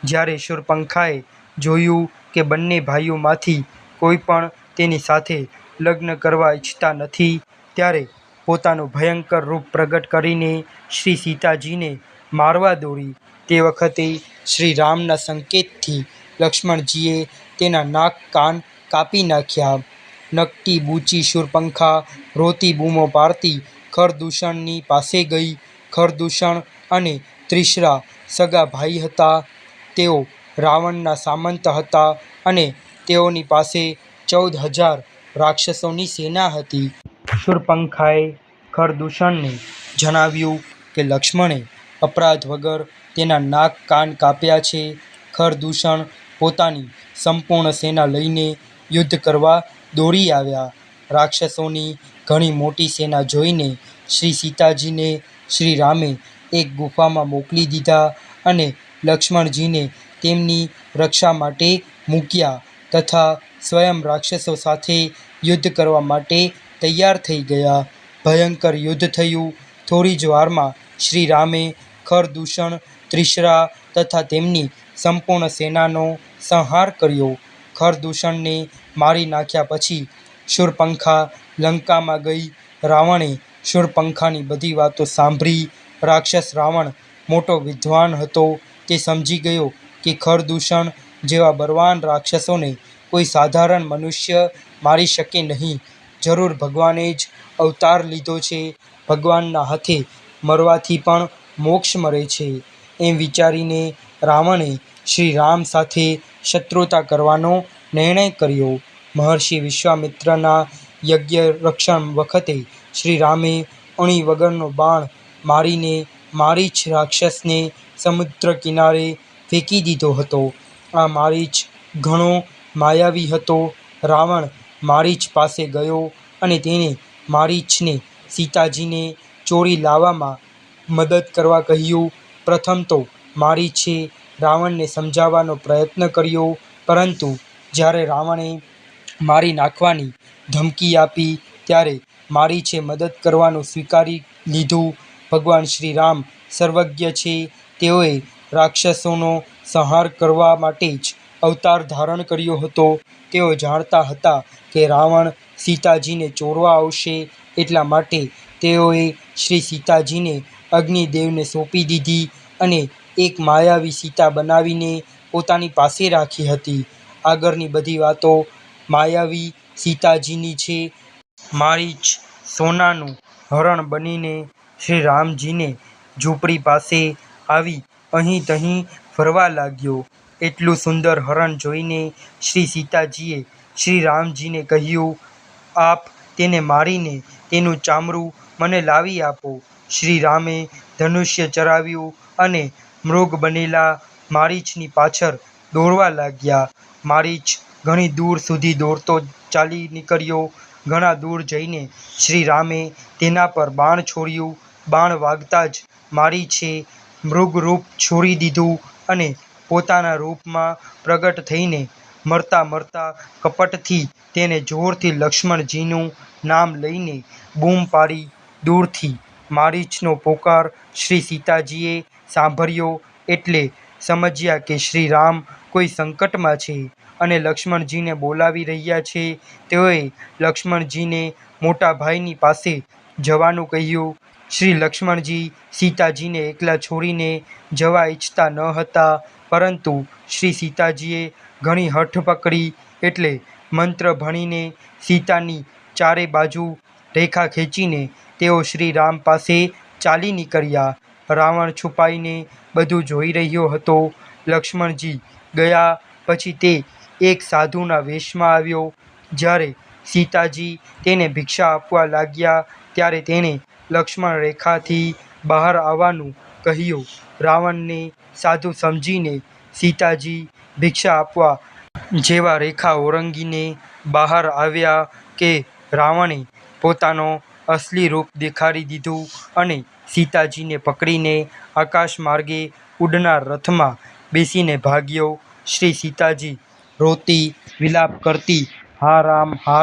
S1: જ્યારે શૂર્પણખાએ જોયું કે બંને ભાઈઓમાંથી કોઈ પણ તેની સાથે લગ્ન કરવા ઈચ્છતા નથી, ત્યારે પોતાનું ભયંકર રૂપ પ્રગટ કરીને શ્રી સીતાજીને મારવા દોડી. તે વખતે શ્રી રામના સંકેતથી લક્ષ્મણજીએ તેના નાક કાન કાપી નાખ્યા. નકટી બૂચી શૂર્પણખા રોતી બૂમો પાડતી ખરદૂષણની પાસે ગઈ. ખરદૂષણ અને ત્રિશરા સગા ભાઈ હતા. તેઓ રાવણના સામંત હતા અને તેઓની પાસે 14,000 રાક્ષસોની સેના હતી. શૂર્પણખાએ ખરદૂષણને જણાવ્યું કે લક્ષ્મણે અપરાધ વગર તેના નાક કાન કાપ્યા છે. ખરદૂષણ પોતાની સંપૂર્ણ સેના લઈને યુદ્ધ કરવા દોડી આવ્યા. રાક્ષસોની ઘણી મોટી સેના જોઈને શ્રી સીતાજીને શ્રી રામે એક ગુફામાં મોકલી દીધા અને લક્ષ્મણજીને તેમની રક્ષા માટે મૂક્યા તથા સ્વયં રાક્ષસો સાથે યુદ્ધ કરવા માટે તૈયાર થઈ ગયા. ભયંકર યુદ્ધ થયું. થોડી જ વારમાં શ્રી રામે ખરદૂષણ, ત્રિશરા તથા તેમની સંપૂર્ણ સેનાનો સંહાર કર્યો. ખરદૂષણને મારી નાખ્યા પછી શૂર્પણખા લંકામાં ગઈ. રાવણે શૂર્પણખાની બધી વાતો સાંભળી. રાક્ષસ રાવણ મોટો વિદ્વાન હતો. તે સમજી ગયો કે ખરદૂષણ જેવા બળવાન રાક્ષસોને કોઈ સાધારણ મનુષ્ય મારી શકે નહીં. જરૂર ભગવાને જ અવતાર લીધો છે. ભગવાનના હાથે મરવાથી પણ મોક્ષ મળે છે. એમ વિચારીને રાવણે શ્રી રામ સાથે શત્રુતા કરવાનો નિર્ણય કર્યો. મહર્ષિ વિશ્વામિત્રના યજ્ઞ રક્ષણ વખતે શ્રી રામે અણી વગરનો બાણ મારીને મારીચ રાક્ષસને સમુદ્ર કિનારે ફેંકી દીધો હતો. આ મારીચ ઘણો માયાવી હતો. રાવણ મારીચ પાસે ગયો અને તેણે મારીચને સીતાજીને ચોરી લાવવામાં મદદ કરવા કહ્યું. પ્રથમ તો મારીચે રાવણને સમજાવવાનો પ્રયત્ન કર્યો, પરંતુ જ્યારે રાવણે મારી નાખવાની ધમકી આપી ત્યારે મારીચે મદદ કરવાનું સ્વીકારી લીધું. ભગવાન શ્રી રામ સર્વજ્ઞ છે. તેઓએ રાક્ષસોનો સંહાર કરવા માટે જ અવતાર ધારણ કર્યો હતો. તેઓ જાણતા હતા કે રાવણ સીતાજીને ચોરવા આવશે, એટલા માટે તેઓએ શ્રી સીતાજીને અગ્નિદેવને સોંપી દીધી અને એક માયાવી સીતા બનાવીને પોતાની પાસે રાખી હતી. આગળની બધી વાતો માયાવી સીતાજીની છે. મારીચ સોનાનું હરણ બનીને શ્રી રામજીને ઝૂંપડી પાસે આવી અહીં તહીં ફરવા લાગ્યો. એટલું સુંદર હરણ જોઈને શ્રી સીતાજીએ શ્રી રામજીને કહ્યું, આપ તેને મારીને તેનું ચામડું મને લાવી આપો. શ્રી રામે ધનુષ્ય ચરાવ્યું અને મૃગ બનેલા મારીચની પાછળ દોડવા લાગ્યા. મારીચ ઘણી દૂર સુધી દોડતો ચાલી નીકળ્યો. ઘણા દૂર જઈને શ્રી રામે તેના પર બાણ છોડ્યું. બાણ વાગતા જ મારીચે મૃગ રૂપ છોડી દીધું અને પોતાના રૂપમાં પ્રગટ થઈને મરતા મરતા કપટથી તેને જોરથી લક્ષ્મણજીનું નામ લઈને બૂમ પાડી. દૂરથી મારીચનો પોકાર શ્રી સીતાજીએ સાંભળ્યો એટલે સમજ્યા કે શ્રી રામ કોઈ સંકટમાં છે અને લક્ષ્મણજીને બોલાવી રહ્યા છે. તેઓએ લક્ષ્મણજીને મોટા ભાઈની પાસે જવાનું કહ્યું. શ્રી લક્ષ્મણજી સીતાજીને એકલા છોડીને જવા ઈચ્છતા ન હતા, પરંતુ શ્રી સીતાજીએ ઘણી હઠ પકડી એટલે મંત્ર ભણીને સીતાની ચારે બાજુ રેખા ખેંચીને તેઓ શ્રી રામ પાસે ચાલી નીકળ્યા. રાવણ છુપાઈને બધું જોઈ રહ્યો હતો. લક્ષ્મણજી ગયા પછી તે એક સાધુના વેશમાં આવ્યો. જ્યારે સીતાજી તેને ભિક્ષા આપવા લાગ્યા ત્યારે તેણે લક્ષ્મણ રેખાથી બહાર આવવાનું કહ્યું. રાવણને સાધુ સમજીને સીતાજી ભિક્ષા આપવા જેવા રેખા ઓળંગીને બહાર આવ્યા કે રાવણે પોતાનો અસલી રૂપ દેખાડી દીધું અને સીતાજીને પકડીને આકાશ માર્ગે ઉડનાર રથમાં બેસીને ભાગ્યો. શ્રી સીતાજી રોતી વિલાપ કરતી હા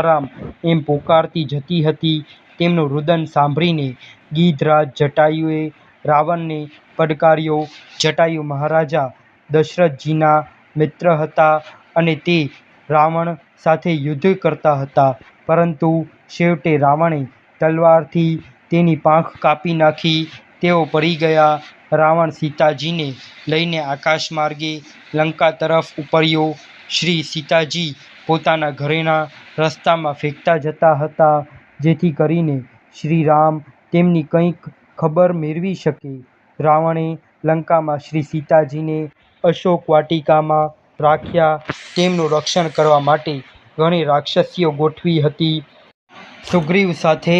S1: રામ એમ પોકારતી જતી હતી. તેમનું રુદન સાંભળીને ગિધરાજ જટાયુએ રાવણને પડકાર્યો. જટાયુ મહારાજા દશરથજીના મિત્ર હતા અને તે રાવણ સાથે યુદ્ધ કરતા હતા, પરંતુ છેવટે રાવણે તલવારથી તેની પાંખ કાપી નાખી. તેઓ પડી ગયા. રાવણ સીતાજીને લઈને આકાશ માર્ગે લંકા તરફ ઉપડ્યો. શ્રી સીતાજી પોતાના ઘરેણા રસ્તામાં ફેંકતા જતા હતા, જેથી કરીને શ્રી રામ તેમની કંઈક ખબર મેળવી શકે. રાવણે લંકામાં શ્રી સીતાજીને અશોક વાટિકામાં રાખ્યા. તેમનું રક્ષણ કરવા માટે ઘણી રાક્ષસીઓ ગોઠવી હતી. સુગ્રીવ સાથે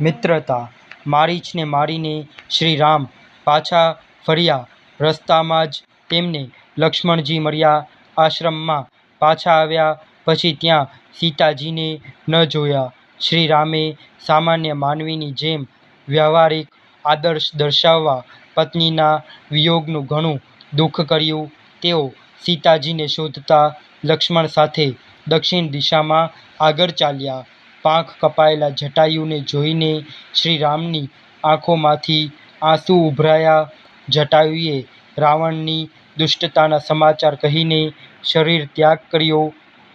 S1: મિત્રતા. મારીચને મારીને શ્રી રામ પાછા ફર્યા. રસ્તામાં જ તેમને લક્ષ્મણજી મળ્યા. આશ્રમમાં પાછા આવ્યા પછી ત્યાં સીતાજીને ન જોયા. શ્રી રામે સામાન્ય માનવીની જેમ વ્યવહારિક આદર્શ દર્શાવવા પત્નીના વિયોગનું ઘણું દુઃખ કર્યું. તેઓ સીતાજીને શોધતા લક્ષ્મણ સાથે દક્ષિણ દિશામાં આગળ ચાલ્યા. પાંખ કપાયેલા જટાયુને જોઈને શ્રી રામની આંખોમાંથી આંસુ ઉભરાયા. જટાયુએ રાવણની દુષ્ટતાના સમાચાર કહીને શરીર ત્યાગ કર્યો.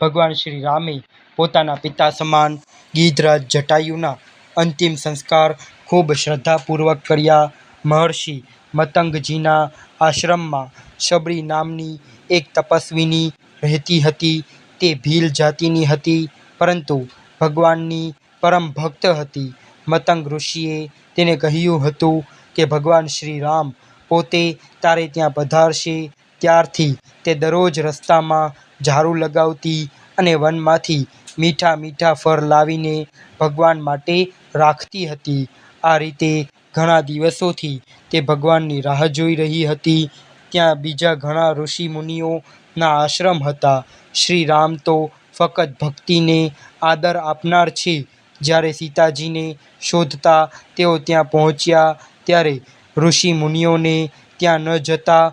S1: ભગવાન શ્રી રામે પોતાના પિતા સમાન ગિધરાજ જટાયુના અંતિમ સંસ્કાર ખૂબ શ્રદ્ધાપૂર્વક કર્યા. મહર્ષિ મતંગજીના આશ્રમમાં શબરી નામની એક તપસ્વીની રહેતી હતી. તે ભીલ જાતિની હતી, પરંતુ ભગવાનની પરમ ભક્ત હતી. મતંગ ઋષિએ તેને કહ્યું હતું કે ભગવાન શ્રી રામ પોતે તારે ત્યાં પધારશે. ત્યારથી તે દરરોજ રસ્તામાં ઝાડુ લગાવતી અને વનમાંથી મીઠા મીઠા ફળ લાવીને ભગવાન માટે રાખતી હતી. આ રીતે ઘણા દિવસોથી તે ભગવાનની રાહ જોઈ રહી હતી. ત્યાં બીજા ઘણા ઋષિ મુનિઓના આશ્રમ હતા. શ્રી રામ તો ફક્ત ભક્તિને આદર આપનાર છે. જ્યારે સીતાજીને શોધતા તેઓ ત્યાં પહોંચ્યા ત્યારે ઋષિ મુનિઓને ત્યાં ન જતા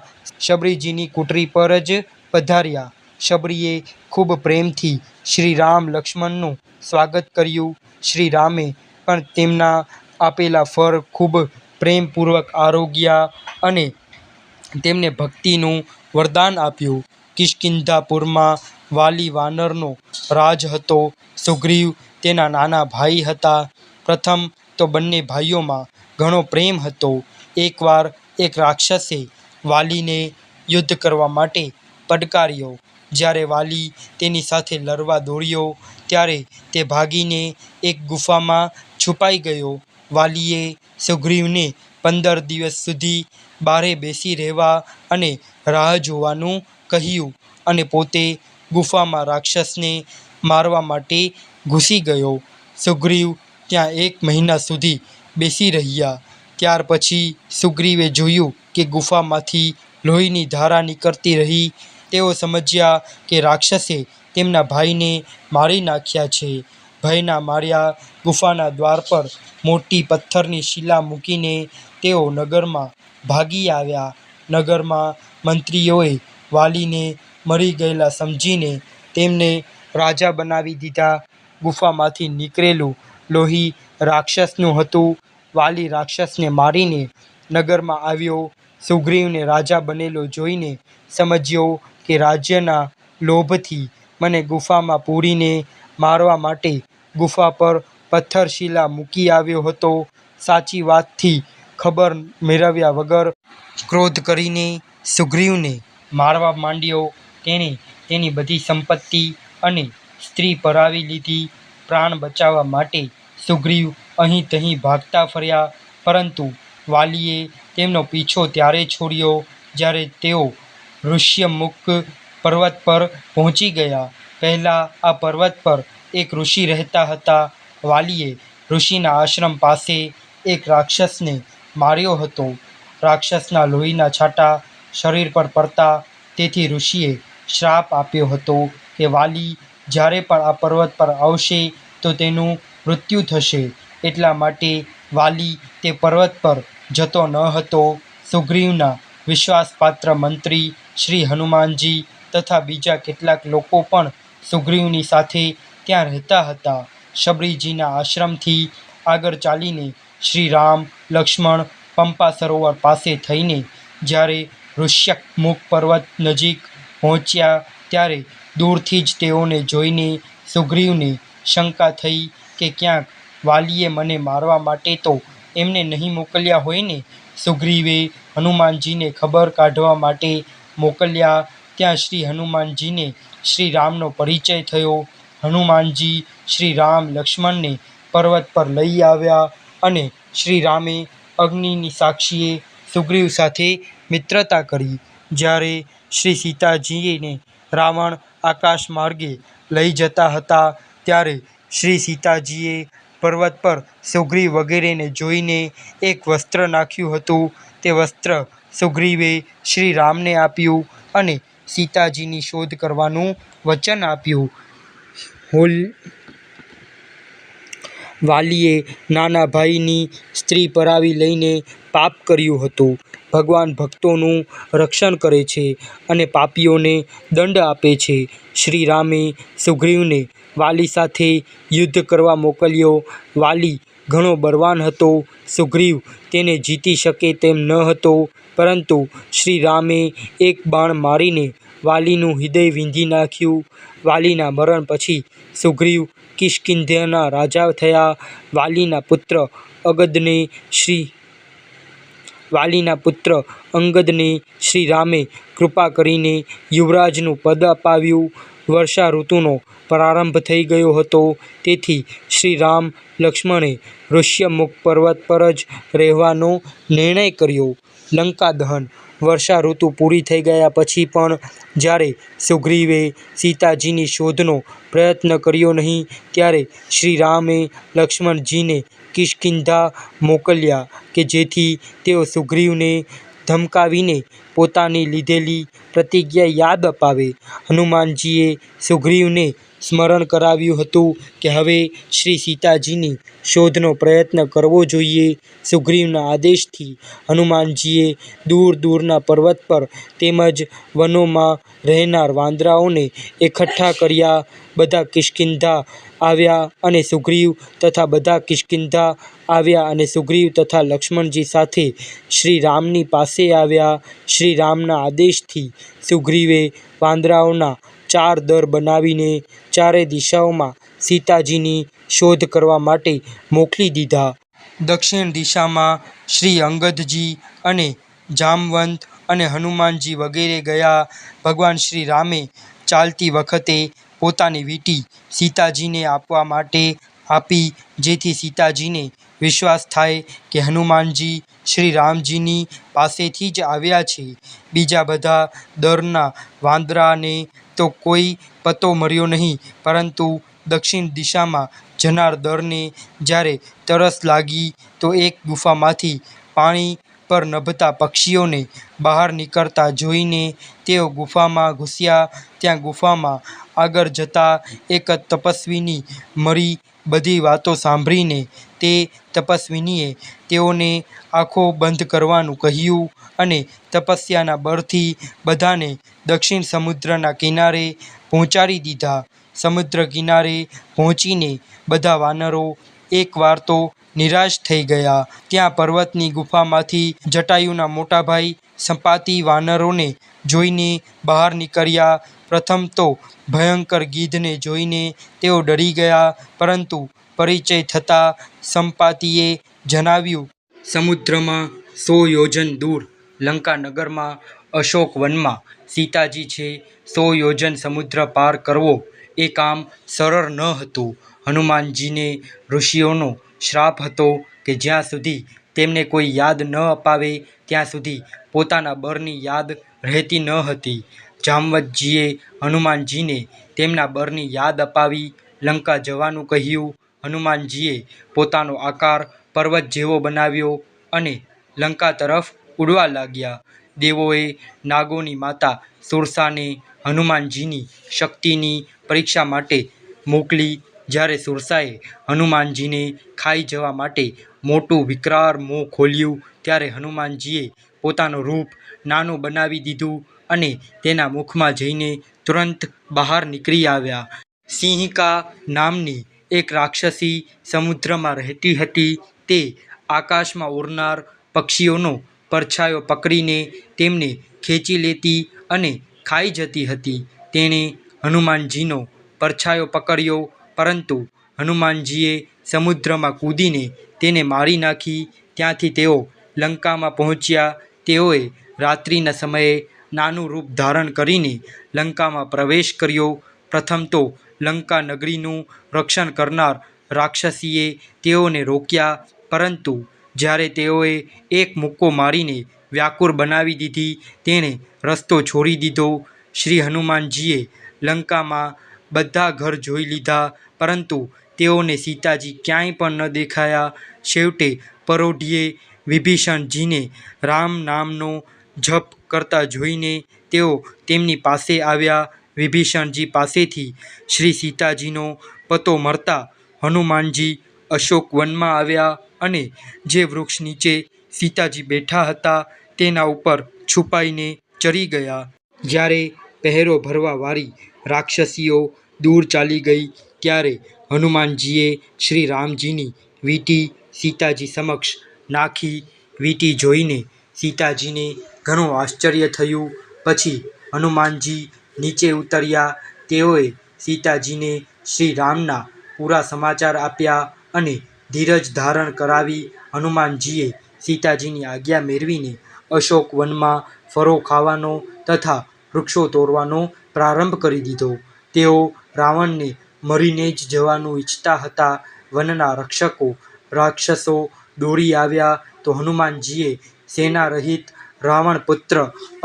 S1: શબરીજીની કુટરી પર જ પધાર્યા. શબરીએ ખૂબ પ્રેમથી શ્રી રામ લક્ષ્મણનું સ્વાગત કર્યું. શ્રી રામે પણ તેમના આપેલા ફળ ખૂબ પ્રેમપૂર્વક આરોગ્યા અને તેમને ભક્તિનું વરદાન આપ્યું. કિષ્કિંધાપુરમાં વાલી વાનરનો રાજ હતો. સુગ્રીવ તેના નાના ભાઈ હતા. પ્રથમ તો બંને ભાઈઓમાં ઘણો પ્રેમ હતો. એકવાર એક રાક્ષસે વાલીને યુદ્ધ કરવા માટે પડકાર્યો. જ્યારે વાલી તેની સાથે લડવા દોડ્યો ત્યારે તે ભાગીને એક ગુફામાં છુપાઈ ગયો. વાલીએ સુગ્રીવને 15 દિવસ સુધી બારે બેસી રહેવા અને રાહ જોવાનું કહ્યું અને પોતે ગુફામાં રાક્ષસને મારવા માટે ઘૂસી ગયો. સુગ્રીવ ત્યાં 1 મહિના સુધી બેસી રહ્યા. ત્યાર પછી સુગ્રીવે જોયું કે ગુફામાંથી લોહીની ધારા નીકળતી રહી. તેઓ સમજ્યા કે રાક્ષસે તેમના ભાઈને મારી નાખ્યા છે. ભયના માર્યા ગુફાના દ્વાર પર મોટી પથ્થરની શિલા મૂકીને તેઓ નગરમાં ભાગી આવ્યા. નગરમાં મંત્રીઓએ વાલીને મરી ગયેલા સમજીને તેમને રાજા બનાવી દીધા. ગુફામાંથી નીકળેલું લોહી રાક્ષસનું હતું. વાલી રાક્ષસને મારીને નગરમાં આવ્યો. સુગ્રીવને રાજા બનેલો જોઈને સમજ્યો કે રાજ્યના લોભથી મને ગુફામાં પૂરીને મારવા માટે ગુફા પર પથ્થરશિલા મૂકી આવ્યો હતો. સાચી વાતથી ખબર મેળવ્યા વગર ક્રોધ કરીને સુગ્રીવને મારવા માંડ્યો. તેણે તેની બધી સંપત્તિ અને સ્ત્રી પરાવી લીધી. પ્રાણ બચાવવા માટે સુગ્રીવ અહીં તહીં ભાગતા ફર્યા, પરંતુ વાલીએ તેમનો પીછો ત્યારે છોડ્યો જ્યારે તેઓ ઋષ્યમુખ પર્વત પર પહોંચી ગયા. પહેલાં આ પર્વત પર એક ઋષિ રહેતા હતા. વાલીએ ઋષિના આશ્રમ પાસે એક રાક્ષસને માર્યો હતો. રાક્ષસના લોહીના છાંટા શરીર પર પડતા તેથી ઋષિએ શ્રાપ આપ્યો હતો કે વાલી જ્યારે પણ આ પર્વત પર આવશે તો તેનું મૃત્યુ થશે. એટલા માટે વાલી તે પર્વત પર જતો ન હતો. સુગ્રીવના વિશ્વાસપાત્ર મંત્રી શ્રી હનુમાનજી તથા બીજા કેટલાક લોકો પણ સુગ્રીવની સાથે ત્યાં રહેતા હતા. શબરીજીના આશ્રમથી આગળ ચાલીને શ્રી રામ લક્ષ્મણ પંપા સરોવર પાસે થઈને જ્યારે ઋષ્યમુખ પર્વત નજીક પહોંચ્યા ત્યારે દૂરથી જ તેઓને જોઈને સુગ્રીવને શંકા થઈ કે ક્યાંક વાલીએ મને મારવા માટે તો એમને નહીં મોકલ્યા હોય ને. સુગ્રીવે હનુમાનજીને ખબર કાઢવા માટે મોકલ્યા. ત્યાં શ્રી હનુમાનજીને શ્રી રામનો પરિચય થયો. હનુમાનજી શ્રી રામ લક્ષ્મણને પર્વત પર લઈ આવ્યા અને શ્રી રામે અગ્નિની સાક્ષીએ સુગ્રીવ સાથે મિત્રતા કરી. જ્યારે શ્રી સીતાજીને રાવણ આકાશ માર્ગે લઈ જતા હતા ત્યારે શ્રી સીતાજીએ પર્વત પર સુગ્રીવ વગેરેને જોઈને એક વસ્ત્ર નાખ્યું હતું. તે વસ્ત્ર સુગ્રીવે શ્રી રામને આપ્યું અને સીતાજીની શોધ કરવાનું વચન આપ્યું. વાલીએ નાના ભાઈની સ્ત્રી પરાવી લઈને પાપ કર્યું હતું. ભગવાન ભક્તોનું રક્ષણ કરે છે અને પાપીઓને દંડ આપે છે. શ્રી રામે સુગ્રીવને વાલી સાથે યુદ્ધ કરવા મોકલ્યો. વાલી ઘણો બળવાન હતો. સુગ્રીવ તેને જીતી શકે તેમ ન હતો, પરંતુ શ્રી રામે એક બાણ મારીને વાલીનું હૃદય વીંધી નાખ્યું. વાલીના મરણ પછી સુગ્રીવ કિષ્કિંધાના રાજા થયા. વાલીના પુત્ર અંગદને શ્રી રામે કૃપા કરીને યુવરાજનું પદ અપાવ્યું. વર્ષા ઋતુનો પ્રારંભ થઈ ગયો હતો, તેથી શ્રી રામ લક્ષ્મણે ઋષ્યમુખ પર્વત પર જ રહેવાનો નિર્ણય કર્યો. લંકા દહન. વર્ષા ઋતુ પૂરી થઈ ગયા પછી પણ જ્યારે સુગ્રીવે સીતાજીની શોધનો પ્રયત્ન કર્યો નહીં, ત્યારે શ્રી રામે લક્ષ્મણજીને કિષ્કિંધા મોકલ્યા કે જેથી તેઓ સુગ્રીવને ધમકાવીને પોતાની લીધેલી પ્રતિજ્ઞા યાદ અપાવે. હનુમાનજીએ સુગ્રીવને સ્મરણ કરાવ્યું હતું કે હવે શ્રી સીતાજીની શોધનો પ્રયત્ન કરવો જોઈએ. સુગ્રીવના આદેશથી હનુમાનજીએ દૂર દૂરના પર્વત પર તેમજ વનોમાં રહેનાર વાંદરાઓને એકઠા કર્યા. બધા કિષ્કિંધા આવ્યા અને સુગ્રીવ તથા બધા કિષ્કિંધા આવ્યા અને સુગ્રીવ તથા લક્ષ્મણજી સાથે શ્રી રામની પાસે આવ્યા. શ્રી રામના આદેશથી સુગ્રીવે વાંદરાઓના 4 દર બનાવીને ચારે દિશાઓમાં સીતાજીની શોધ કરવા માટે મોકલી દીધા. દક્ષિણ દિશામાં શ્રી અંગદજી અને જામવંત અને હનુમાનજી વગેરે ગયા. ભગવાન શ્રી રામે ચાલતી વખતે પોતાની વીંટી સીતાજીને આપવા માટે આપી, જેથી સીતાજીને વિશ્વાસ થાય કે હનુમાનજી શ્રી રામજીની પાસેથી જ આવ્યા છે. બીજા બધા દરના વાંદરાને તો કોઈ પતો મળ્યો નહીં, પરંતુ દક્ષિણ દિશામાં જનાર દરને જ્યારે તરસ લાગી તો એક ગુફામાંથી પાણી પર નભતા પક્ષીઓને બહાર નીકળતા જોઈને તેઓ ગુફામાં ઘૂસ્યા. ત્યાં ગુફામાં આગળ જતાં એક તપસ્વીની મળી બધી વાતો સાંભળીને તે તપસ્વીનીએ તેઓને આંખો બંધ કરવાનું કહ્યું અને તપસ્યાના બળથી બધાને દક્ષિણ સમુદ્રના કિનારે પહોંચાડી દીધા. સમુદ્ર કિનારે પહોંચીને બધા વાનરો એકવાર તો નિરાશ થઈ ગયા. ત્યાં પર્વતની ગુફામાંથી જટાયુના મોટાભાઈ સંપાતિ વાનરોને જોઈને બહાર નીકળ્યા. પ્રથમ તો ભયંકર ગીધને જોઈને તેઓ ડરી ગયા, પરંતુ પરિચય થતાં સંપાતિએ જણાવ્યું, સમુદ્રમાં 100 યોજન દૂર લંકા નગરમાં અશોક વનમાં સીતાજી છે. 100 યોજન સમુદ્ર પાર કરવો એ કામ સરળ ન હતું. હનુમાનજીને ઋષિઓનો શ્રાપ હતો કે જ્યાં સુધી તેમને કોઈ યાદ ન અપાવે ત્યાં સુધી પોતાના બળની યાદ રહેતી ન હતી. જામવંતજીએ હનુમાનજીને તેમના બળની યાદ અપાવી લંકા જવાનું કહ્યું. હનુમાનજીએ પોતાનો આકાર પર્વત જેવો બનાવ્યો અને લંકા તરફ ઉડવા લાગ્યા. દેવોએ નાગોની માતા સુરસાને હનુમાનજીની શક્તિની પરીક્ષા માટે મોકલી. જ્યારે સુરસાએ હનુમાનજીને ખાઈ જવા માટે મોટું વિકરાળ મોં ખોલ્યું, ત્યારે હનુમાનજીએ પોતાનું રૂપ નાનું બનાવી દીધું અને તેના મુખમાં જઈને તુરંત બહાર નીકળી આવ્યા. સિંહિકા નામની એક રાક્ષસી સમુદ્રમાં રહેતી હતી. તે આકાશમાં ઉડનાર પક્ષીઓનો પડછાયો પકડીને તેમને ખેંચી લેતી અને ખાઈ જતી હતી. તેણે હનુમાનજીનો પડછાયો પકડ્યો, પરંતુ હનુમાનજીએ સમુદ્રમાં કૂદીને તેને મારી નાખી. ત્યાંથી તેઓ લંકામાં પહોંચ્યા. તેઓએ રાત્રિના સમયે નાનું રૂપ ધારણ કરીને લંકામાં પ્રવેશ કર્યો. પ્રથમ તો લંકા નગરીનું રક્ષણ કરનાર રાક્ષસીએ તેઓને રોક્યા, પરંતુ જ્યારે તેઓએ એક મુક્કો મારીને વ્યાકુળ બનાવી દીધી, તેણે રસ્તો છોડી દીધો. શ્રી હનુમાનજીએ લંકામાં બધા ઘર જોઈ લીધા, પરંતુ તેઓને સીતાજી ક્યાંય પણ ન દેખાયા. છેવટે પરોઢિયે વિભીષણજીને રામ નામનો જપ કરતા જોઈને તેઓ તેમની પાસે આવ્યા. વિભીષણજી પાસેથી શ્રી સીતાજીનો પતો મળતા હનુમાનજી અશોક વનમાં આવ્યા અને જે વૃક્ષ નીચે સીતાજી બેઠા હતા તેના ઉપર છુપાઈને ચરી ગયા. જ્યારે પહેરો ભરવા વાળી રાક્ષસીઓ દૂર ચાલી ગઈ, ત્યારે હનુમાનજીએ શ્રી રામજીની વીંટી સીતાજી સમક્ષ નાખી. વીંટી જોઈને સીતાજીને ઘણું આશ્ચર્ય થયું. પછી હનુમાનજી નીચે ઉતર્યા. તેઓએ સીતાજીને શ્રી રામના પૂરા સમાચાર આપ્યા અને ધીરજ ધારણ કરાવી. હનુમાનજીએ સીતાજીની આજ્ઞા મેળવીને અશોક વનમાં ફળો ખાવાનો તથા વૃક્ષો તોડવાનો પ્રારંભ કરી દીધો. તેઓ રાવણને મરીને જ જવાનું ઈચ્છતા હતા. વનના રક્ષકો રાક્ષસો દોડી આવ્યા તો હનુમાનજીએ સેના રહિત રાવણ પુત્ર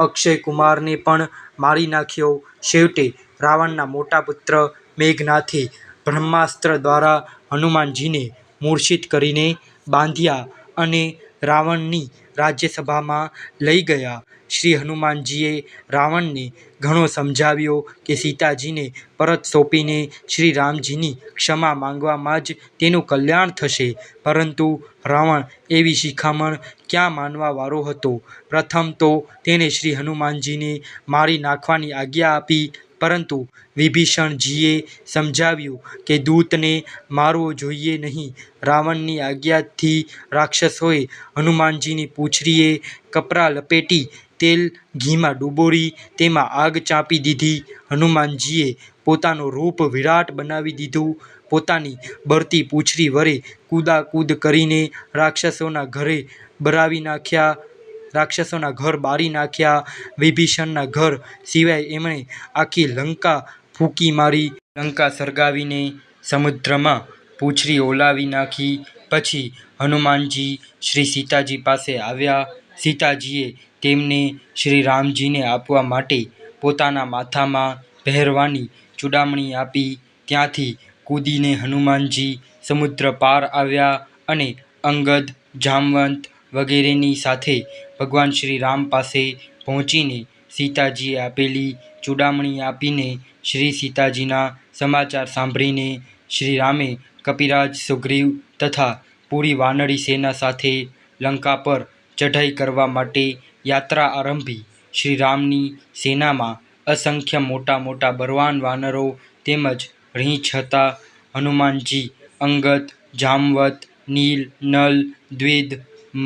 S1: અક્ષય કુમારને પણ મારી નાખ્યો. છેવટે રાવણના મોટા પુત્ર મેઘનાથે બ્રહ્માસ્ત્ર દ્વારા હનુમાનજીને મૂર્છિત કરીને બાંધ્યા અને રાવણની રાજ્યસભામાં લઈ ગયા. શ્રી હનુમાનજીએ રાવણને ઘણો સમજાવ્યો કે સીતાજીને પરત સોંપીને શ્રી રામજીની ક્ષમા માંગવામાં જ તેનું કલ્યાણ થશે, પરંતુ રાવણ એવી શિખામણ ક્યાં માનવા વાળો હતો. પ્રથમ તો તેણે શ્રી હનુમાનજીને મારી નાખવાની આજ્ઞા આપી, પરંતુ વિભીષણજીએ સમજાવ્યું કે દૂતને મારવો જોઈએ નહીં. રાવણની આજ્ઞાથી રાક્ષસોએ હનુમાનજીની પૂંછડીએ કપડાં લપેટી તેલ ઘીમાં ડુબોળી તેમાં આગ ચાંપી દીધી. હનુમાનજીએ પોતાનું રૂપ વિરાટ બનાવી દીધું. પોતાની બળતી પૂંછડી વડે કૂદાકૂદ કરીને રાક્ષસોના ઘર બાળી નાખ્યા. વિભીષણના ઘર સિવાય એમણે આખી લંકા ફૂંકી મારી. લંકા સળગાવીને સમુદ્રમાં પૂંછડી ઓલાવી નાખી. પછી હનુમાનજી શ્રી સીતાજી પાસે આવ્યા. સીતાજીએ તેમને શ્રી રામજીને આપવા માટે પોતાના માથામાં પહેરવાની ચૂડામણી આપી. ત્યાંથી કૂદીને હનુમાનજી સમુદ્ર પાર આવ્યા અને અંગદ, જામવંત વગેરેની સાથે ભગવાન શ્રી રામ પાસે પહોંચીને સીતાજીએ આપેલી ચૂડામણી આપીને શ્રી સીતાજીના સમાચાર સાંભળીને શ્રી રામે કપિરાજ, સુગ્રીવ તથા પૂરી વાનરી સેના સાથે લંકા પર ચઢાઈ કરવા માટે યાત્રા આરંભી. શ્રી રામની સેનામાં અસંખ્ય મોટા મોટા બળવાન વાનરો તેમજ રીંછ હતા. હનુમાનજી અંગદ, જામવંત, નીલ, નલ, દ્વિજ,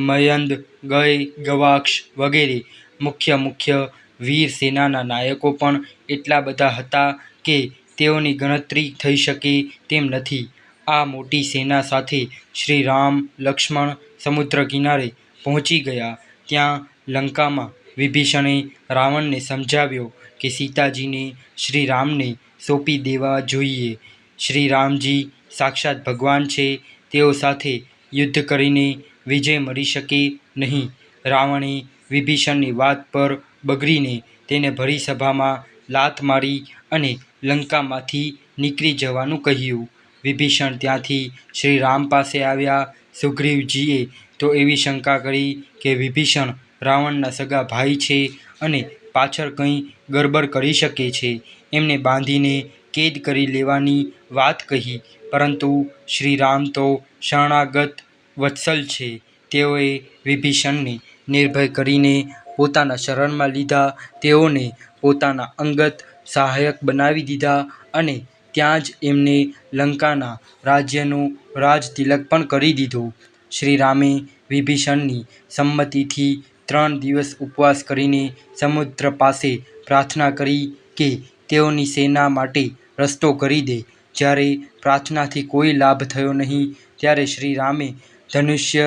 S1: મયંદ, ગય, ગવાક્ષ વગેરે મુખ્ય વીર સેનાના નાયકો પણ એટલા બધા હતા કે તેઓની ગણતરી થઈ શકે તેમ નથી. આ મોટી સેના સાથે શ્રી રામ, લક્ષ્મણ સમુદ્ર કિનારે પહોંચી ગયા. ત્યાં લંકામાં વિભીષણે રાવણને સમજાવ્યો કે સીતાજીને શ્રી રામને સોંપી દેવા જોઈએ. શ્રી રામજી સાક્ષાત ભગવાન છે. તેઓ સાથે યુદ્ધ કરીને વિજય મળી શકે નહીં. રાવણે વિભીષણની વાત પર બગડીને તેને ભરી સભામાં લાત મારી અને લંકામાંથી નીકળી જવાનું કહ્યું. વિભીષણ ત્યાંથી શ્રી રામ પાસે આવ્યા. સુગ્રીવજીએ તો એવી શંકા કરી કે વિભીષણ રાવણના સગા ભાઈ છે અને પાછળ કંઈ ગડબડ કરી શકે છે. એમને બાંધીને કેદ કરી લેવાની વાત કહી. પરંતુ શ્રી રામ તો શરણાગત વત્સલ છે. તેઓએ વિભીષણને નિર્ભય કરીને પોતાના શરણમાં લીધા. તેઓને પોતાના અંગત સહાયક બનાવી દીધા અને ત્યાં જ એમને લંકાના રાજ્યનું રાજતિલક પણ કરી દીધું. શ્રી રામે વિભીષણની સંમતિથી 3 દિવસ ઉપવાસ કરીને સમુદ્ર પાસે પ્રાર્થના કરી કે તેઓની સેના માટે રસ્તો કરી દે. જ્યારે પ્રાર્થનાથી કોઈ લાભ થયો નહીં ત્યારે શ્રી રામે ધનુષ્ય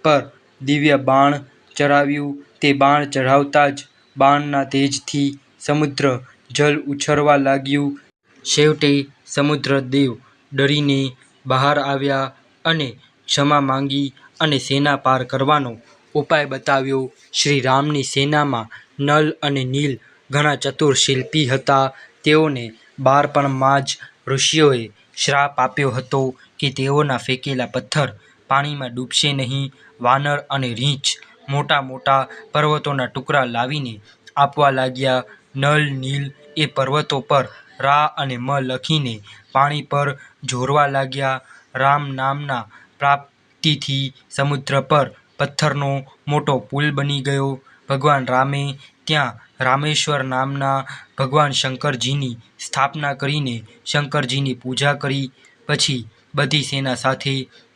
S1: પર દિવ્ય બાણ ચડાવ્યું. તે બાણ ચઢાવતા જ બાણના તેજથી સમુદ્ર જળ ઉછળવા લાગ્યું. છેવટે સમુદ્રદેવ ડરીને બહાર આવ્યા અને ક્ષમા માંગી અને સેના પાર કરવાનો ઉપાય બતાવ્યો. શ્રી રામની સેનામાં નલ અને નીલ ઘણા ચતુર શિલ્પી હતા. તેઓને બાળપણમાં જ ઋષિઓએ શ્રાપ આપ્યો હતો કે તેઓના ફેંકેલા પથ્થર પાણીમાં ડૂબશે નહીં. વાનર અને રીંછ મોટા મોટા પર્વતોના ટુકડા લાવીને આપવા લાગ્યા. નલ, નીલ એ પર્વતો પર રા અને મ લખીને પાણી પર જોરવા લાગ્યા. રામ નામના પ્રાપ્તિથી સમુદ્ર પર પથ્થરનો મોટો પુલ બની ગયો. ભગવાન રામે ત્યાં રામેશ્વર નામના ભગવાન શંકરજીની સ્થાપના કરીને શંકરજીની પૂજા કરી. પછી બધી સેના સાથે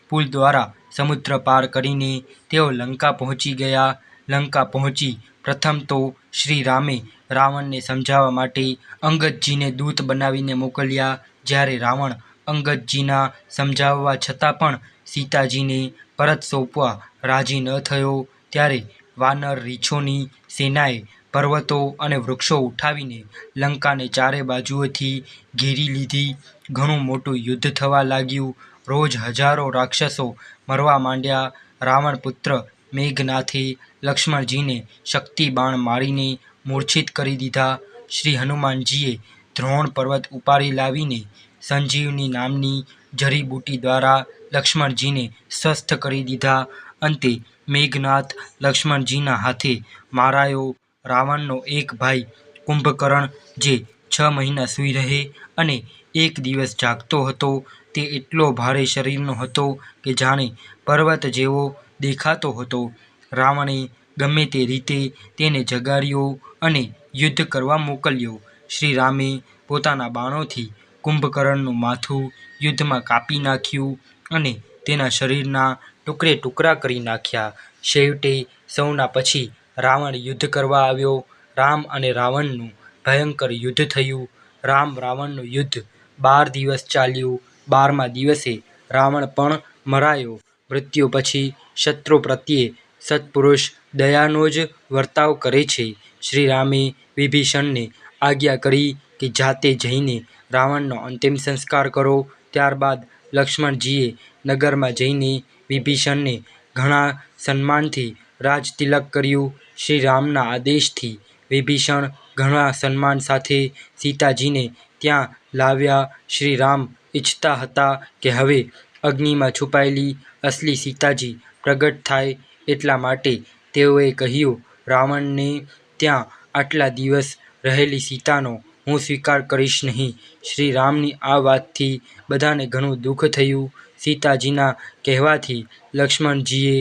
S1: પુલ દ્વારા સમુદ્ર પાર કરીને તેઓ લંકા પહોંચી ગયા. લંકા પહોંચી પ્રથમ તો શ્રી રામે રાવણને સમજાવવા માટે અંગદજીને દૂત બનાવીને મોકલ્યા. જ્યારે રાવણ અંગદજીના સમજાવવા છતાં પણ સીતાજીને પરત સોંપવા રાજી ન થયો ત્યારે વાનર રીંછોની સેનાએ પર્વતો અને વૃક્ષો ઉઠાવીને લંકાને ચારે બાજુએથી ઘેરી લીધી. ઘણું મોટું યુદ્ધ થવા લાગ્યું. રોજ હજારો રાક્ષસો મરવા માંડ્યા. રાવણ પુત્ર મેઘનાથે લક્ષ્મણજીને શક્તિ બાણ મારીને મૂર્છિત કરી દીધા. શ્રી હનુમાનજીએ દ્રોણ પર્વત ઉપાડી લાવીને સંજીવની નામની જડીબુટી દ્વારા લક્ષ્મણજીને સ્વસ્થ કરી દીધા. અંતે મેઘનાથ લક્ષ્મણજીના હાથે મારાયો. રાવણનો એક ભાઈ કુંભકર્ણ જે 6 મહિના સૂઈ રહે અને એક દિવસ જાગતો હતો. તે એટલો ભારે શરીરનો હતો કે જાણે પર્વત જેવો દેખાતો હતો. રાવણે ગમે તે રીતે તેને જગાડ્યો અને યુદ્ધ કરવા મોકલ્યો. શ્રી રામે પોતાના બાણોથી કુંભકર્ણનું માથું યુદ્ધમાં કાપી નાખ્યું અને તેના શરીરના ટુકડે ટુકડા કરી નાખ્યા. છેવટે સૌના પછી રાવણ યુદ્ધ કરવા આવ્યો. રામ અને રાવણનું ભયંકર યુદ્ધ થયું. રામ રાવણનું યુદ્ધ 12 દિવસ ચાલ્યું. 12મા દિવસે રાવણ પણ મરાયો. મૃત્યુ પછી શત્રુ પ્રત્યે સત્પુરુષ દયાનો જ વર્તાવ કરે છે. શ્રી રામે વિભીષણને આજ્ઞા કરી કે જાતે જઈને રાવણનો અંતિમ સંસ્કાર કરો. ત્યારબાદ લક્ષ્મણજીએ નગરમાં જઈને વિભીષણને ઘણા સન્માનથી રાજતિલક કર્યું. શ્રી રામના આદેશથી વિભીષણ ઘણા સન્માન સાથે સીતાજીને ત્યાં લાવ્યા. શ્રી રામ ઈચ્છતા હતા કે હવે અગ્નિમાં છુપાયેલી અસલી સીતાજી પ્રગટ થાય. એટલા માટે તેઓએ કહ્યું, રાવણને ત્યાં આટલા દિવસ રહેલી સીતાનો હું સ્વીકાર કરીશ નહીં. શ્રી રામની આ વાતથી બધાને ઘણું દુઃખ થયું. સીતાજીના કહેવાથી લક્ષ્મણજીએ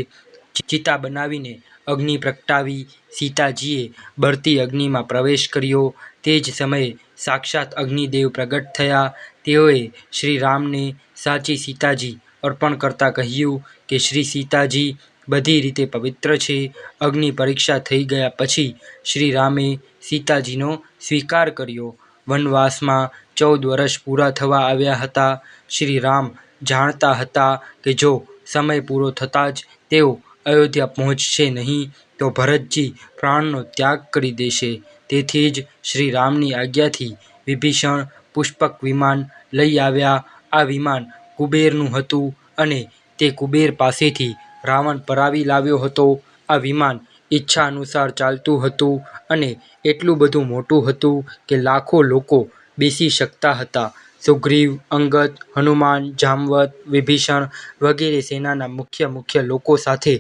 S1: ચિતા બનાવીને અગ્નિ પ્રગટાવી. સીતાજીએ બળતી અગ્નિમાં પ્રવેશ કર્યો. તે જ સમયે સાક્ષાત અગ્નિદેવ પ્રગટ થયા. તેઓએ શ્રી રામને સાચી સીતાજી અર્પણ કરતા કહ્યું કે શ્રી સીતાજી બધી રીતે પવિત્ર છે. અગ્નિ પરીક્ષા થઈ ગયા પછી શ્રી રામે સીતાજીનો સ્વીકાર કર્યો. વનવાસમાં 14 વર્ષ પૂરા થવા આવ્યા હતા. શ્રી રામ જાણતા હતા કે જો સમય પૂરો થતાં જ તેઓ અયોધ્યા પહોંચશે નહીં તો ભરતજી પ્રાણનો ત્યાગ કરી દેશે. તેથી જ શ્રી રામની આજ્ઞાથી વિભીષણ પુષ્પક વિમાન લઈ આવ્યા. આ વિમાન કુબેરનું હતું અને તે કુબેર પાસેથી રાવણ પરાવી લાવ્યો હતો. આ વિમાન ઈચ્છા અનુસાર ચાલતું હતું અને એટલું બધું મોટું હતું કે લાખો લોકો બેસી શકતા હતા. સુગ્રીવ, અંગદ, હનુમાન, જામવંત, વિભીષણ વગેરે સેનાના મુખ્ય લોકો સાથે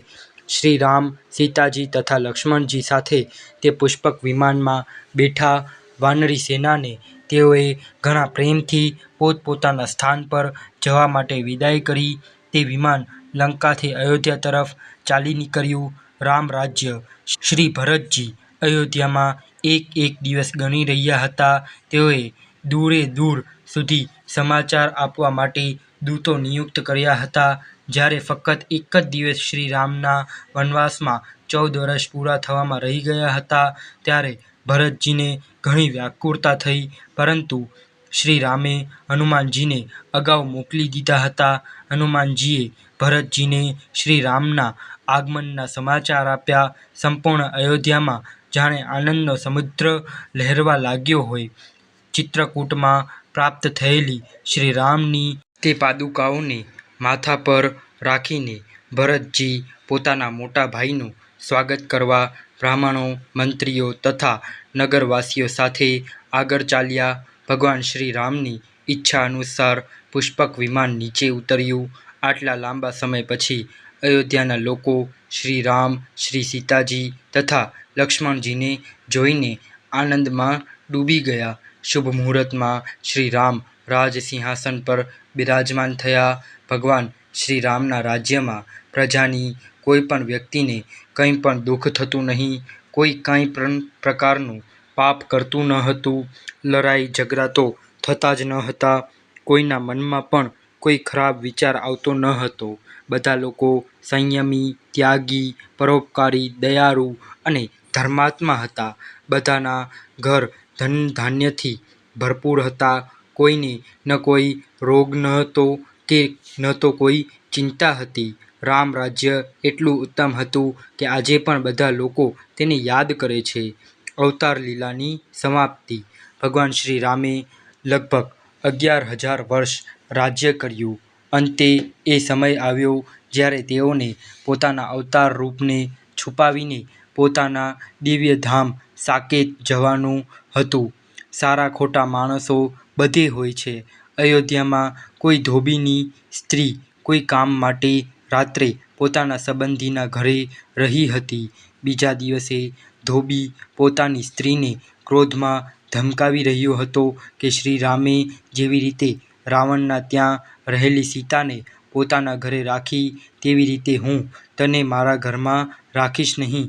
S1: શ્રી રામ, સીતાજી તથા લક્ષ્મણજી સાથે તે પુષ્પક વિમાનમાં બેઠા. વાનરી સેનાને તેઓએ ઘણા પ્રેમથી પોતપોતાના સ્થાન પર જવા માટે વિદાય કરી. તે વિમાન લંકાથી અયોધ્યા તરફ ચાલી નીકળ્યું. રામ રાજ્ય શ્રી ભરતજી અયોધ્યામાં એક દિવસ ગણી રહ્યા હતા. તેઓએ દૂરે દૂર સુધી સમાચાર આપવા માટે દૂતો નિયુક્ત કર્યા હતા. જ્યારે ફક્ત એક જ દિવસ શ્રી રામના વનવાસમાં 14 વર્ષ પૂરા થવામાં રહી ગયા હતા ત્યારે ભરતજીને ઘણી વ્યાકુળતા થઈ. પરંતુ શ્રી રામે હનુમાનજીને અગાઉ મોકલી દીધા હતા. હનુમાનજીએ ભરતજીને શ્રી રામના આગમનના સમાચાર આપ્યા. સંપૂર્ણ અયોધ્યામાં જાણે આનંદનો સમુદ્ર લહેરવા લાગ્યો હોય. ચિત્રકૂટમાં પ્રાપ્ત થયેલી શ્રી રામની તે પાદુકાઓને માથા પર રાખીને ભરતજી પોતાના મોટા ભાઈનું સ્વાગત કરવા બ્રાહ્મણો, મંત્રીઓ તથા નગરવાસીઓ સાથે આગળ ચાલ્યા. ભગવાન શ્રી રામની ઈચ્છા અનુસાર પુષ્પક વિમાન નીચે ઉતર્યું. આટલા લાંબા સમય પછી અયોધ્યાના લોકો શ્રી રામ, શ્રી સીતાજી તથા લક્ષ્મણજીને જોઈને આનંદમાં ડૂબી ગયા. શુભ મુહૂર્તમાં શ્રી રામ રાજ સિંહાસન પર બિરાજમાન થયા. ભગવાન શ્રી રામના રાજ્યમાં પ્રજાની કોઈ પણ વ્યક્તિને કંઈ પણ દુઃખ થતું નહીં. કોઈ કંઈ પણ પ્રકારનું પાપ કરતું ન હતું. લડાઈ ઝઘડા તો થતા જ ન હતા. કોઈના મનમાં પણ કોઈ ખરાબ વિચાર આવતો ન હતો. બધા લોકો સંયમી, ત્યાગી, પરોપકારી, દયાળુ અને ધર્માત્મા હતા. બધાના ઘર ધન ધાન્યથી ભરપૂર હતા. કોઈને ન કોઈ રોગ ન હતો કે ન તો કોઈ ચિંતા હતી. રામ રાજ્ય એટલું ઉત્તમ હતું કે આજે પણ બધા લોકો તેને યાદ કરે છે. અવતાર લીલાની સમાપ્તિ. ભગવાન શ્રી રામે લગભગ 11,000 વર્ષ રાજ્ય કર્યું. અંતે એ સમય આવ્યો જ્યારે તેઓને પોતાના અવતાર રૂપને છુપાવીને પોતાના દિવ્ય ધામ સાકેત જવાનું હતું. સારા ખોટા માણસો બધે હોય છે. અયોધ્યામાં કોઈ ધોબીની સ્ત્રી કોઈ કામ માટે રાત્રે પોતાના સંબંધીના ઘરે રહી હતી. બીજા દિવસે ધોબી પોતાની સ્ત્રીને ક્રોધમાં ધમકાવી રહ્યો હતો કે શ્રી રામે જેવી રીતે રાવણના ત્યાં રહેલી સીતાને પોતાના ઘરે રાખી તેવી રીતે હું તને મારા ઘરમાં રાખીશ નહીં.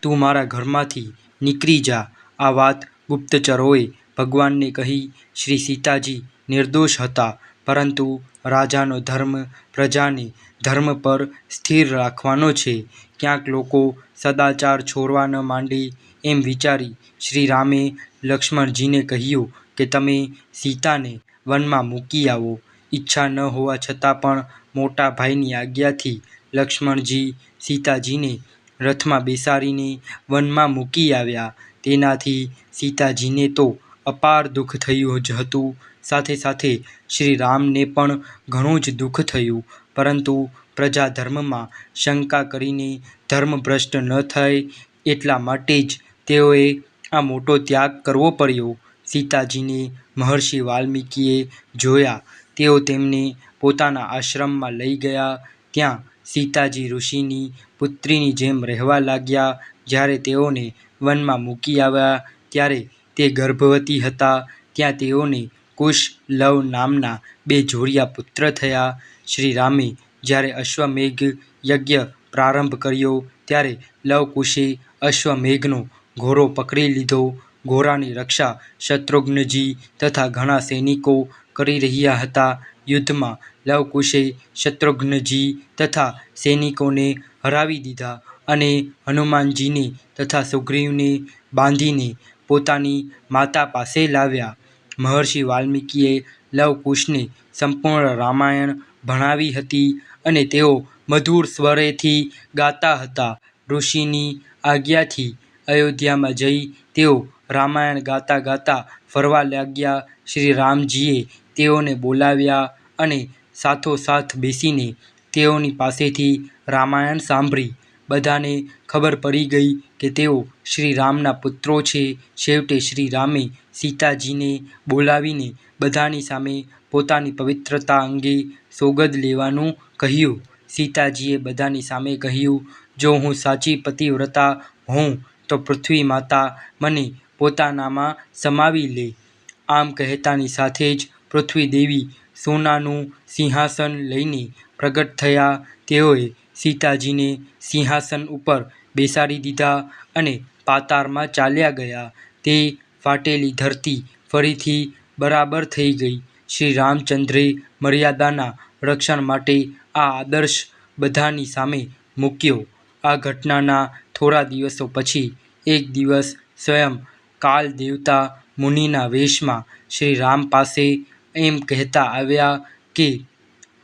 S1: તું મારા ઘરમાંથી નીકળી જા. આ વાત ગુપ્તચરોએ ભગવાનને કહી શ્રી સીતાજી નિર્દોષ હતા, પરંતુ રાજાનો ધર્મ પ્રજાને ધર્મ પર સ્થિર રાખવાનો છે. ક્યાંક લોકો સદાચાર છોડવા ન માંડે એમ વિચારી શ્રી રામે લક્ષ્મણજીને કહ્યું કે તમે સીતાને વનમાં મૂકી આવો. ઈચ્છા ન હોવા છતાં પણ મોટા ભાઈની આજ્ઞાથી લક્ષ્મણજી સીતાજીને રથમાં બેસાડીને વનમાં મૂકી આવ્યા. તેનાથી સીતાજીને તો અપાર દુઃખ થયું જ હતું, સાથે સાથે શ્રી રામને પણ ઘણું જ દુઃખ થયું, પરંતુ પ્રજા ધર્મમાં શંકા કરીને ધર્મભ્રષ્ટ ન થાય એટલા માટે જ તેઓએ આ મોટો ત્યાગ કરવો પડ્યો. સીતાજીને મહર્ષિ વાલ્મીકીએ જોયા. તેઓ તેમને પોતાના આશ્રમમાં લઈ ગયા. ત્યાં સીતાજી ઋષિની પુત્રીની જેમ રહેવા લાગ્યા. જ્યારે તેઓને વનમાં મૂકી આવ્યા ત્યારે તે ગર્ભવતી હતા. ત્યાં તેઓને કુશ, લવ નામના 2 જોડિયા પુત્ર થયા. શ્રી રામે જ્યારે અશ્વમેઘ યજ્ઞ પ્રારંભ કર્યો ત્યારે લવકુશે અશ્વમેઘનો ઘોડો પકડી લીધો. ઘોડાની રક્ષા શત્રુઘ્નજી તથા ઘણા સૈનિકો કરી રહ્યા હતા. યુદ્ધમાં લવકુશે શત્રુઘ્નજી તથા સૈનિકોને હરાવી દીધા અને હનુમાનજીને તથા સુગ્રીવને બાંધીને પોતાની માતા પાસે લાવ્યા. મહર્ષિ વાલ્મીકીએ લવકુશને સંપૂર્ણ રામાયણ ભણાવી હતી અને તેઓ મધુર સ્વરેથી ગાતા હતા. ઋષિની આજ્ઞાથી અયોધ્યામાં જઈ તેઓ રામાયણ ગાતા ગાતા ફરવા લાગ્યા. શ્રી રામજીએ તેઓને બોલાવ્યા અને સાથોસાથ બેસીને તેઓની પાસેથી રામાયણ સાંભળી. બધાને ખબર પડી ગઈ કે તેઓ શ્રી રામના પુત્રો છે. છેવટે શ્રી રામે સીતાજીને બોલાવીને બધાની સામે પોતાની પવિત્રતા અંગે સોગંદ લેવાનું કહ્યું. સીતાજીએ બધાની સામે કહ્યું, જો હું સાચી પતિવ્રતા હોઉં તો પૃથ્વી માતા મને પોતાનામાં સમાવી લે. આમ કહેતાની સાથે જ પૃથ્વી દેવી સોનાનું સિંહાસન લઈને પ્રગટ થયા. તેઓએ સીતાજીને સિંહાસન ઉપર બેસાડી દીધા અને પાતાળમાં ચાલ્યા ગયા. તે ફાટેલી ધરતી ફરીથી બરાબર થઈ ગઈ. શ્રી રામચંદ્રે મર્યાદાના રક્ષણ માટે આ આદર્શ બધાની સામે મૂક્યો. આ ઘટનાના થોડા દિવસો પછી એક દિવસ સ્વયં કાલ દેવતા મુનિના વેશમાં શ્રી રામ પાસે એમ કહેતા આવ્યા કે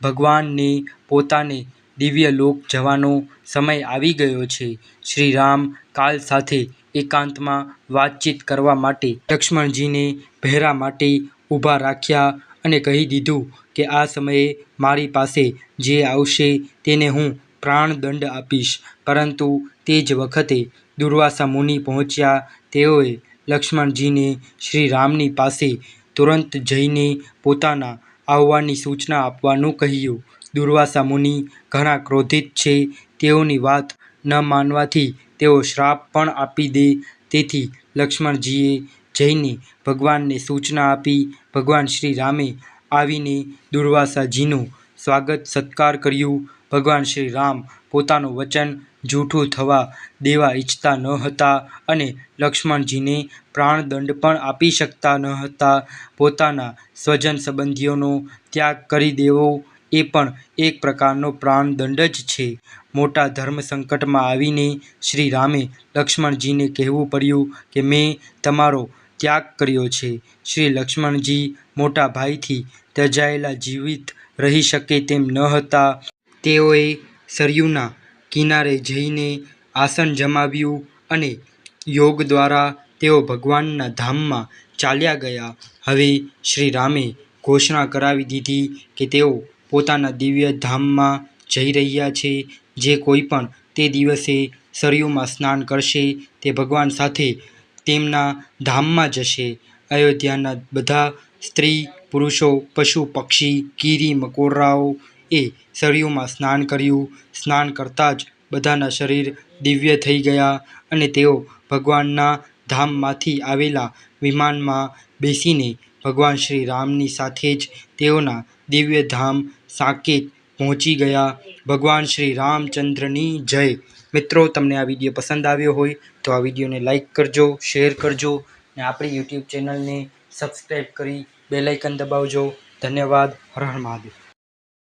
S1: ભગવાનને પોતાને દિવ્યલોક જવાનો સમય આવી ગયો છે. શ્રી રામ કાલ સાથે એકાંતમાં વાતચીત કરવા માટે લક્ષ્મણજીને પહેરા માટે ઊભા રાખ્યા અને કહી દીધું કે આ સમયે મારી પાસે જે આવશે તેને હું પ્રાણદંડ આપીશ. પરંતુ તે જ વખતે દુર્વાસા મુનિ પહોંચ્યા. તેઓએ લક્ષ્મણજીને શ્રી રામની પાસે તુરંત જઈને પોતાના આવવાની સૂચના આપવાનું કહ્યું. દુર્વાસા મુનિ ઘણા ક્રોધિત છે. તેઓની વાત ન માનવાથી તેઓ શ્રાપ પણ આપી દે. તેથી લક્ષ્મણજીએ જઈને ભગવાનને સૂચના આપી. ભગવાન શ્રી રામે આવીને દુર્વાસાજીનું સ્વાગત સત્કાર કર્યું. ભગવાન શ્રી રામ પોતાનું વચન જૂઠું થવા દેવા ઈચ્છતા ન હતા અને લક્ષ્મણજીને પ્રાણદંડ પણ આપી શકતા ન હતા. પોતાના સ્વજન સંબંધીઓનો ત્યાગ કરી દેવો એ પણ એક પ્રકારનો પ્રાણદંડ જ છે. મોટા ધર્મ સંકટમાં આવીને શ્રી રામે લક્ષ્મણજીને કહેવું પડ્યું કે મેં તમારો ત્યાગ કર્યો છે. શ્રી લક્ષ્મણજી મોટા ભાઈથી ત્યજાયેલા જીવિત રહી શકે તેમ ન હતા. તેઓએ સરયુના કિનારે જઈને આસન જમાવ્યું અને યોગ દ્વારા તેઓ ભગવાનના ધામમાં ચાલ્યા ગયા. હવે શ્રી રામે ઘોષણા કરાવી દીધી કે તેઓ પોતાના દિવ્ય ધામમાં જઈ રહ્યા છે. જે કોઈ પણ તે દિવસે સરયુમાં સ્નાન કરશે તે ભગવાન સાથે તેમના ધામમાં જશે. અયોધ્યાના બધા સ્ત્રી પુરુષો, પશુ પક્ષી, કીડી મકોરાઓ એ સરયુમાં સ્નાન કર્યું. સ્નાન કરતાં જ બધાના શરીર દિવ્ય થઈ ગયા અને તેઓ ભગવાનના ધામમાંથી આવેલા વિમાનમાં બેસીને ભગવાન શ્રી રામની સાથે જ તેઓના દિવ્ય ધામ સાકેત પહોંચી ગયા. ભગવાન શ્રી રામચંદ્રની જય. મિત્રો, તમને આ વિડીયો પસંદ આવ્યો હોય તો આ વિડીયોને લાઈક કરજો, શેર કરજો ને આપણી યુટ્યુબ ચેનલને સબસ્ક્રાઈબ કરી બેલ આઇકન દબાવજો. ધન્યવાદ. હર હર મહાદેવ.